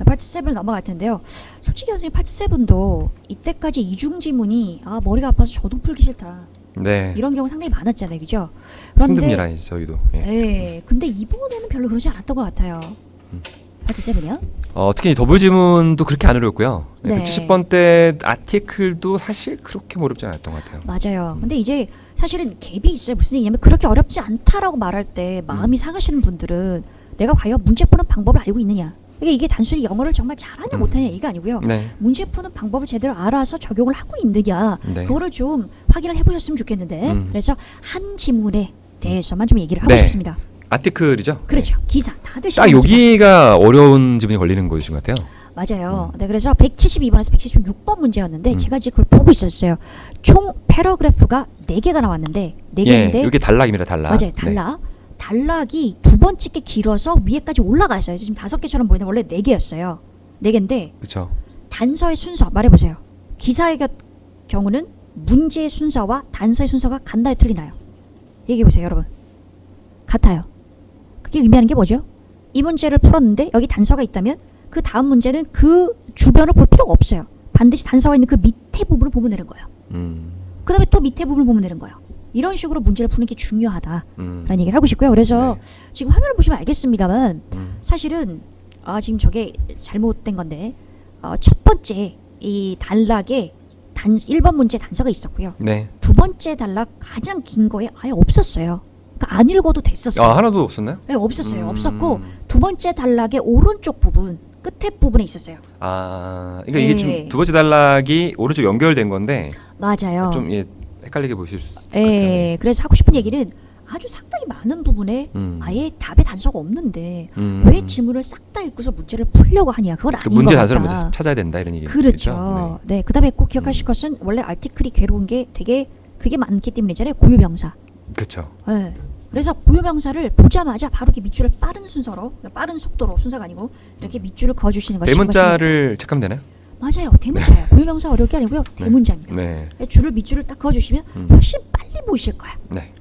파트 7을 넘어갈 텐데요. 솔직히 선생님 파트 7도 이때까지 이중 지문이 머리가 아파서 저도 풀기 싫다. 네. 이런 경우 상당히 많았잖아요, 그죠? 힘듭니다. 이제 저희도. 예. 네, 근데 이번에는 별로 그러지 않았던 것 같아요. 파트 7이요? 특히 더블 지문도 그렇게 안 어려웠고요. 네. 170번 때 아티클도 사실 그렇게 어렵지 않았던 것 같아요. 맞아요. 근데 이제 사실은 갭이 있어요. 무슨 얘기냐면 그렇게 어렵지 않다라고 말할 때 마음이 상하시는 분들은 내가 과연 문제 푸는 방법을 알고 있느냐 이게 단순히 영어를 정말 잘하냐 못하냐 얘기가 아니고요. 네. 문제 푸는 방법을 제대로 알아서 적용을 하고 있느냐 네. 그거를 좀 확인을 해보셨으면 좋겠는데 그래서 한 지문에 대해서만 좀 얘기를 하고 네. 싶습니다. 아티클이죠. 그렇죠. 기사 다들 딱 시험에 기사. 여기가 어려운 지문이 걸리는 곳인 것 같아요. 맞아요. 네, 그래서 172번에서 176번 문제였는데 제가 이제 그걸 보고 있었어요. 총 패러그래프가 4개가 나왔는데 4개인데 예, 이게 단락입니다. 단락. 맞아요. 단락. 단락이 두 번째 게 길어서 위에까지 올라가서요. 지금 5개처럼 보이는데 원래 4개였어요. 4개인데 그렇죠. 단서의 순서 말해보세요. 기사의 경우는 문제의 순서와 단서의 순서가 같나요 틀리나요? 얘기해보세요 여러분. 같아요. 그게 의미하는 게 뭐죠? 이 문제를 풀었는데 여기 단서가 있다면 그 다음 문제는 그 주변을 볼 필요가 없어요. 반드시 단서가 있는 그 밑에 부분을 보면 되는 거예요. 그 다음에 또 밑에 부분을 보면 되는 거예요. 이런 식으로 문제를 푸는 게 중요하다라는 얘기를 하고 싶고요. 그래서 네. 지금 화면을 보시면 알겠습니다만 사실은 지금 저게 잘못된 건데 첫 번째 이 단락에 1번 문제 단서가 있었고요. 네. 두 번째 단락 가장 긴 거에 아예 없었어요. 그러니까 안 읽어도 됐었어요. 하나도 없었나요? 네, 없었어요. 없었고 두 번째 단락의 오른쪽 부분 끝에 부분에 있었어요. 그러니까 이게 네. 좀 두 번째 단락이 오른쪽 연결된 건데 맞아요. 좀 헷갈리게 보실 수 같아요. 예, 그래서 하고 싶은 얘기는 아주 상당히 많은 부분에 아예 답의 단서가 없는데 왜 지문을 싹 다 읽고서 문제를 풀려고 하냐. 그건 그 아닌 문제 것 단서를 같다. 먼저 찾아야 된다 이런 얘기죠. 그렇죠. 네. 그다음에 꼭 기억하실 것은 원래 아티클이 괴로운 게 되게 그게 많기 때문이잖아요. 고유명사. 그렇죠. 네. 그래서 고유명사를 보자마자 바로 이렇게 밑줄을 빠른 순서로, 빠른 속도로 순서가 아니고 이렇게 밑줄을 그어주시는 것이 대문자를 체크하면 되나요? 맞아요. 대문자예요. 고유명사 어려울 게 아니고요. 대문자입니다. 네. 밑줄을 딱 그어주시면 훨씬 빨리 보이실 거예요. 네.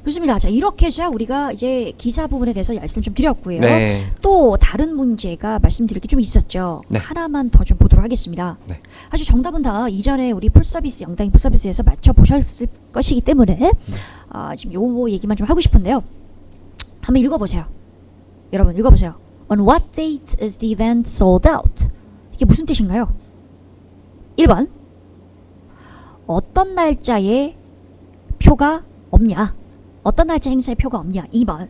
좋습니다. 자, 이렇게 해서 우리가 이제 기사 부분에 대해서 말씀 좀 드렸고요. 네. 또 다른 문제가 말씀드릴 게 좀 있었죠. 네. 하나만 더 좀 보도록 하겠습니다. 네. 사실 정답은 다 이전에 우리 풀서비스 영당인 풀서비스에서 맞춰보셨을 것이기 때문에 지금 요 얘기만 좀 하고 싶은데요. 한번 읽어보세요. 여러분 읽어보세요. On what date is the event sold out? 이게 무슨 뜻인가요? 1번 어떤 날짜에 표가 없냐? 어떤 날짜 행사에 표가 없냐? 2번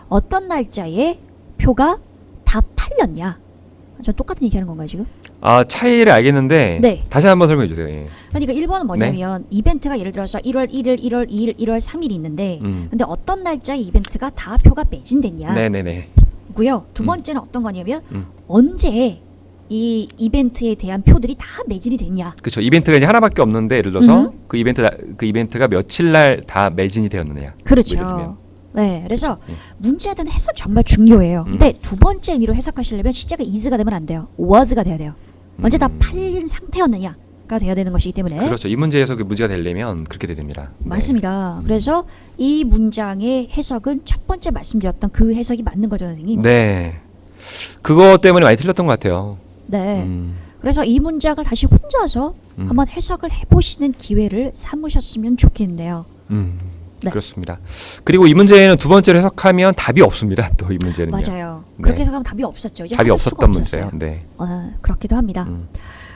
어떤 날짜에 표가 다 팔렸냐? 전 똑같은 얘기하는 건가요 지금? 차이를 알겠는데 네. 다시 한번 설명해 주세요. 예. 그러니까 1번은 뭐냐면 이벤트가 예를 들어서 1월 1일, 1월 2일, 1월 3일이 있는데 근데 어떤 날짜에 이벤트가 다 표가 매진됐냐? 네네네. 고요. 두 번째는 어떤 거냐면 언제 이 이벤트에 대한 표들이 다 매진이 됐냐? 그렇죠. 이벤트가 이제 하나밖에 없는데 예를 들어서 그 이벤트가 며칠 날 다 매진이 되었느냐. 그렇죠. 예를 들면. 네, 그래서 그렇죠. 문제에 대한 해석 정말 중요해요. 근데 두 번째 의미로 해석하시려면 시제가 is가 되면 안 돼요. was가 돼야 돼요. 언제 다 팔린 상태였느냐가 돼야 되는 것이기 때문에. 그렇죠. 이 문제에서 그 문제가 되려면 그렇게 됩니다. 네. 맞습니다. 그래서 이 문장의 해석은 첫 번째 말씀드렸던 그 해석이 맞는 거죠, 선생님. 네. 그거 때문에 많이 틀렸던 것 같아요. 네. 그래서 이 문장을 다시 혼자서 한번 해석을 해보시는 기회를 삼으셨으면 좋겠네요. 네. 그렇습니다. 그리고 이 문제는 두 번째로 해석하면 답이 없습니다. 또 이 문제는요. 맞아요. 네. 그렇게 해석하면 답이 없었죠. 이제 답이 할 수가 없었던 없었어요. 문제예요. 네. 그렇기도 합니다.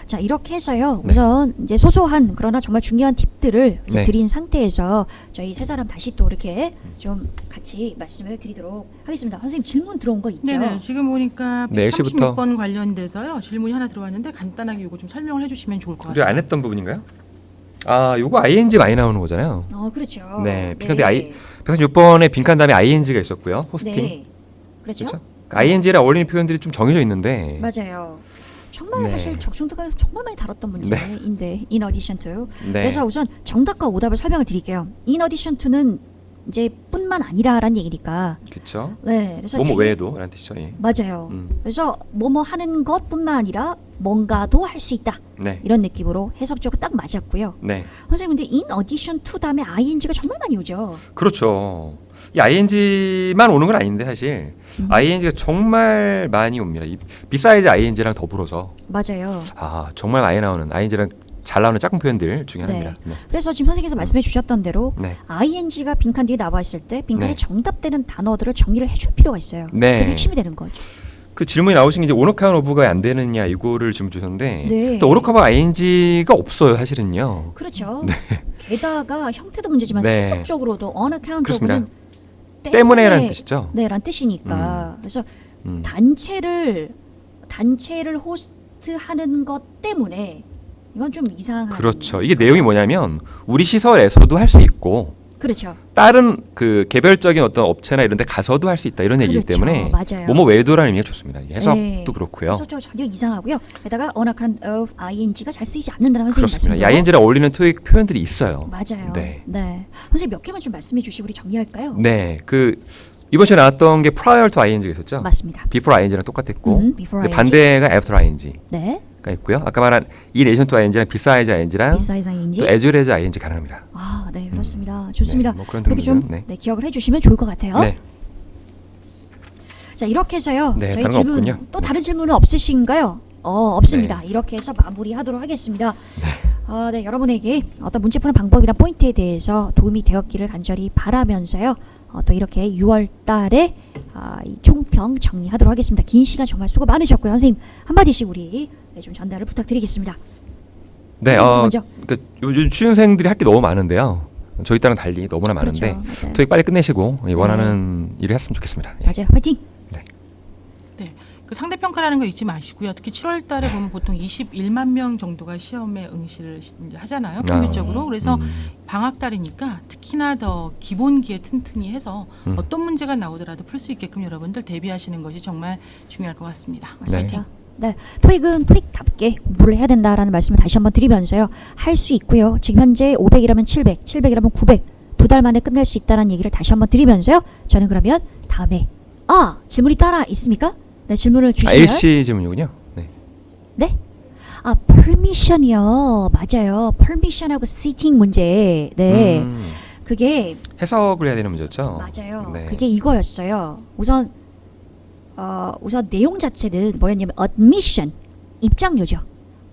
자, 이렇게 해서요. 네. 우선 이제 소소한 그러나 정말 중요한 팁들을 이제 네. 드린 상태에서 저희 세 사람 다시 또 이렇게 좀 같이 말씀을 드리도록 하겠습니다. 선생님 질문 들어온 거 있죠? 네네. 지금 보니까 네, 1시부터. 136번 관련돼서요. 질문이 하나 들어왔는데 간단하게 이거 좀 설명을 해주시면 좋을 것 우리 같아요. 안 했던 부분인가요? 요거 ing 많이 나오는 거잖아요. 그렇죠. 네. 빈칸 136번에 빈칸 다음에 ing가 있었고요. 호스팅. 네. 그렇죠. 그렇죠? ing랑 어울리는 표현들이 좀 정해져 있는데. 맞아요. 정말 네. 사실 적중특강에서 정말 많이 다뤘던 문제인데 in addition to. 네. 그래서 우선 정답과 오답을 설명을 드릴게요. in addition to는 이제 뿐만 아니라라는 얘기니까. 그렇죠. 네. 그래서 뭐뭐 외에도라는 뜻이죠. 예. 맞아요. 그래서 뭐뭐 하는 것뿐만 아니라 뭔가도 할 수 있다. 네. 이런 느낌으로 해석적으로 딱 맞았고요. 네. 선생님 근데 in addition to 다음에 ing가 정말 많이 오죠. 그렇죠. 이 ing만 오는 건 아닌데 사실 ing가 정말 많이 옵니다. 이 besides ing랑 더불어서 맞아요. 정말 많이 나오는 ing랑 잘 나오는 짝꿍 표현들 중에 네. 하나입니다. 네. 그래서 지금 선생님께서 말씀해 주셨던 대로 네. ing가 빈칸 뒤에 나와 있을 때 빈칸에 네. 정답되는 단어들을 정리를 해줄 필요가 있어요. 네. 그게 핵심이 되는 거죠. 그 질문이 나오신 게 이제 오너카운 오브가 안 되느냐 이거를 좀 주셨는데 네. 또 오너카운 ing가 없어요 사실은요. 그렇죠. 게다가 형태도 문제지만 네. 해석적으로도 on account 그렇습니다. of는 때문에라는 뜻이죠. 네, 란 뜻이니까. 그래서 단체를 호스트하는 것 때문에 이건 좀 이상한. 그렇죠. 이게 내용이 뭐냐면 우리 시설에서도 할 수 있고 그렇죠. 다른 그 개별적인 어떤 업체나 이런 데 가서도 할 수 있다 이런 얘기이기 그렇죠. 때문에 맞아요. 뭐뭐 외도라는 의미가 좋습니다. 이게 해석도 네. 그렇고요. 해석적으로 전혀 이상하고요. 게다가 언어칸 of ing가 잘 쓰이지 않는다는 선생님 그렇습니다. 말씀이죠. ing랑 어울리는 토익 표현들이 있어요. 맞아요. 네. 선생님 몇 개만 좀 말씀해 주시고 우리 정리할까요? 네, 그 이번 시간에 나왔던 게 prior to ing가 있었죠. 맞습니다. before ing랑 똑같았고 before 근데 반대가 after ing가 네. 있고요. 아까 말한 in addition to ing랑 besides ing랑 besides ing. 또 as well as ing 가능합니다. 아, 네, 그렇습니다. 좋습니다. 네, 뭐 그런 그렇게 좀 등등은, 네. 기억을 해주시면 좋을 것 같아요. 네, 자, 이렇게 해서요. 네, 저희 다른 거 질문 없군요. 또 네. 다른 질문은 없으신가요? 없습니다. 이렇게 해서 마무리하도록 하겠습니다. 네, 여러분에게 어떤 문제 푸는 방법이나 포인트에 대해서 도움이 되었기를 간절히 바라면서요. 또 이렇게 6월 달에 이 총평 정리하도록 하겠습니다. 긴 시간 정말 수고 많으셨고요. 선생님 한마디씩 우리 좀 전달을 부탁드리겠습니다. 네, 먼저. 그 요즘 취준생들이 할 게 너무 많은데요. 저희 딸은 달리 너무나 많은데 그렇죠. 맞아요. 토익 빨리 끝내시고 원하는 일을 했으면 좋겠습니다. 예. 맞아요. 화이팅! 그 상대평가라는 거 잊지 마시고요. 특히 7월 달에 보면 보통 21만 명 정도가 시험에 응시를 이제 하잖아요. 평균적으로. 그래서 방학 달이니까 특히나 더 기본기에 튼튼히 해서 어떤 문제가 나오더라도 풀 수 있게끔 여러분들 대비하시는 것이 정말 중요할 것 같습니다. 맞습니다. 네, 토익은 토익답게 공부를 해야 된다라는 말씀을 다시 한번 드리면서요. 할 수 있고요. 지금 현재 500이라면 700, 700이라면 900, 2달 만에 끝낼 수 있다는 얘기를 다시 한번 드리면서요. 저는 그러면 다음에 질문이 또 하나 있습니까? 네, 질문을 주시면. LC 질문이군요. 네. 네? permission이요. 맞아요. permission하고 seating 문제. 네. 그게 해석을 해야 되는 문제였죠. 맞아요. 네. 그게 이거였어요. 우선 내용 자체는 뭐였냐면 admission 입장료죠.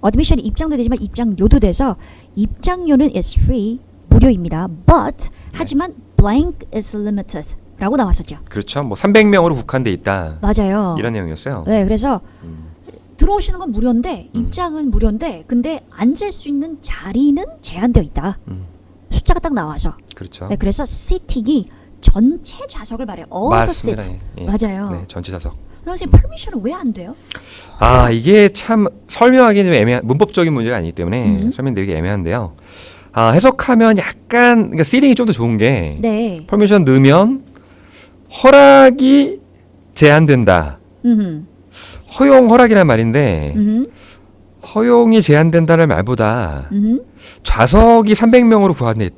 admission이 입장도 되지만 입장료도 돼서 입장료는 is free 무료입니다. But 하지만 blank is limited 라고 나왔었죠. 그렇죠. 뭐 300명으로 국한돼 있다. 맞아요. 이런 내용이었어요. 네, 그래서 들어오시는 건 무료인데 입장은 무료인데 근데 앉을 수 있는 자리는 제한되어 있다. 숫자가 딱 나와서. 그렇죠. 네, 그래서 시팅이 전체 좌석을 말해요. All the 맞습니다. seats. 예. 맞아요. 네, 전체 좌석. 선생님 permission은 왜 안 돼요? 이게 참 설명하기는 좀 애매한 문법적인 문제가 아니기 때문에 설명드리기 애매한데요. 해석하면 약간 그러니까 시링이 좀 더 좋은 게 네. 퍼미션 넣으면 허락이 제한된다. 허용이란 말인데 허용이 제한된다는 말보다 좌석이 300명으로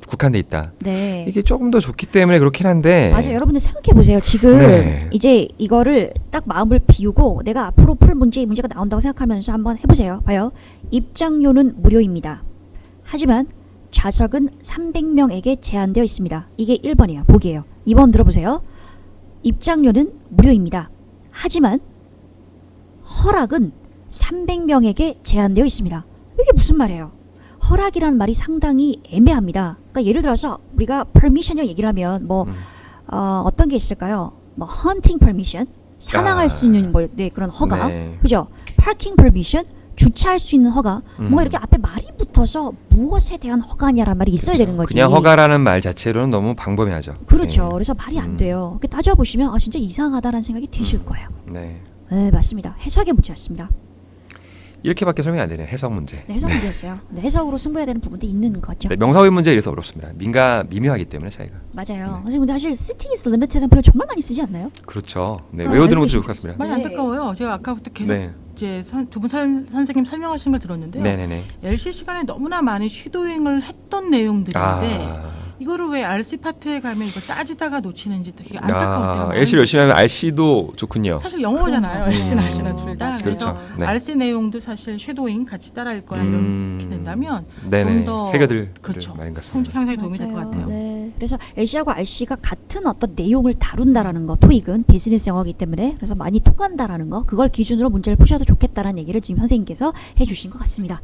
국한돼 있다. 네. 이게 조금 더 좋기 때문에 그렇긴 한데. 맞아요. 여러분들 생각해 보세요. 지금 네. 이제 이거를 딱 마음을 비우고 내가 앞으로 풀 문제가 나온다고 생각하면서 한번 해보세요. 봐요. 입장료는 무료입니다. 하지만 좌석은 300명에게 제한되어 있습니다. 이게 1번이에요. 보기예요. 2번 들어보세요. 입장료는 무료입니다. 하지만 허락은 300명에게 제한되어 있습니다. 이게 무슨 말이에요? 허락이라는 말이 상당히 애매합니다. 그러니까 예를 들어서 우리가 permission이라고 얘기를 하면 어떤 게 있을까요? 뭐 hunting permission, 사냥할 수 있는 그런 허가, 네. 그죠? parking permission, 주차할 수 있는 허가, 뭔가 이렇게 앞에 말이 붙어서 무엇에 대한 허가냐라는 말이 있어야 되는 거지. 그냥 허가라는 말 자체로는 너무 광범위하죠. 그렇죠. 네. 그래서 말이 안 돼요. 이렇게 따져보시면 진짜 이상하다라는 생각이 드실 거예요. 네. 네, 맞습니다. 해석의 문제였습니다. 이렇게밖에 설명이 안 되네요. 해석 문제. 네, 해석 문제였어요. 네, 해석으로 승부해야 되는 부분도 있는 거죠. 네, 명사의 문제에 이래서 어렵습니다. 미묘하기 때문에 차이가. 맞아요. 선생님 근데 사실 sitting is limited라는 표현 정말 많이 쓰지 않나요? 그렇죠. 네, 외워두는 것도 좋을 것 같습니다. 많이 네. 안타까워요. 제가 아까부터 계속 네. 이제 두 분 선생님 설명하신 걸 들었는데요. 네네네. LC 시간에 너무나 많이 슈도잉을 했던 내용들인데 이거를 왜 RC 파트에 가면 이걸 따지다가 놓치는지 되게 안타까울 때가 많아요. LC 열심히 하면 RC도 좋군요. 사실 영어잖아요. LC나 RC나 둘 다. 맞아요. 그래서 그렇죠. 네. RC 내용도 사실 쉐도잉 같이 따라 읽거나 이렇게 된다면 네네. 좀 더 새겨들 그렇죠. 말인 것 성적 같습니다. 향상에 도움이 될 것 맞아요. 같아요. 네. 그래서 LC하고 RC가 같은 어떤 내용을 다룬다라는 거, 토익은 비즈니스 영어이기 때문에 그래서 많이 통한다라는 거, 그걸 기준으로 문제를 푸셔도 좋겠다라는 얘기를 지금 선생님께서 해주신 것 같습니다.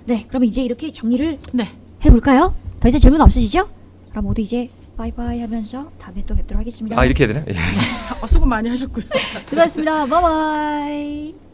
네, 그러면 이제 이렇게 정리를 네. 해볼까요? 더 이상 질문 없으시죠? 그럼 모두 이제 바이바이 하면서 다음에 또 뵙도록 하겠습니다. 이렇게 해야 되나? 수고 많이 하셨고요. 수고하셨습니다. 바이바이.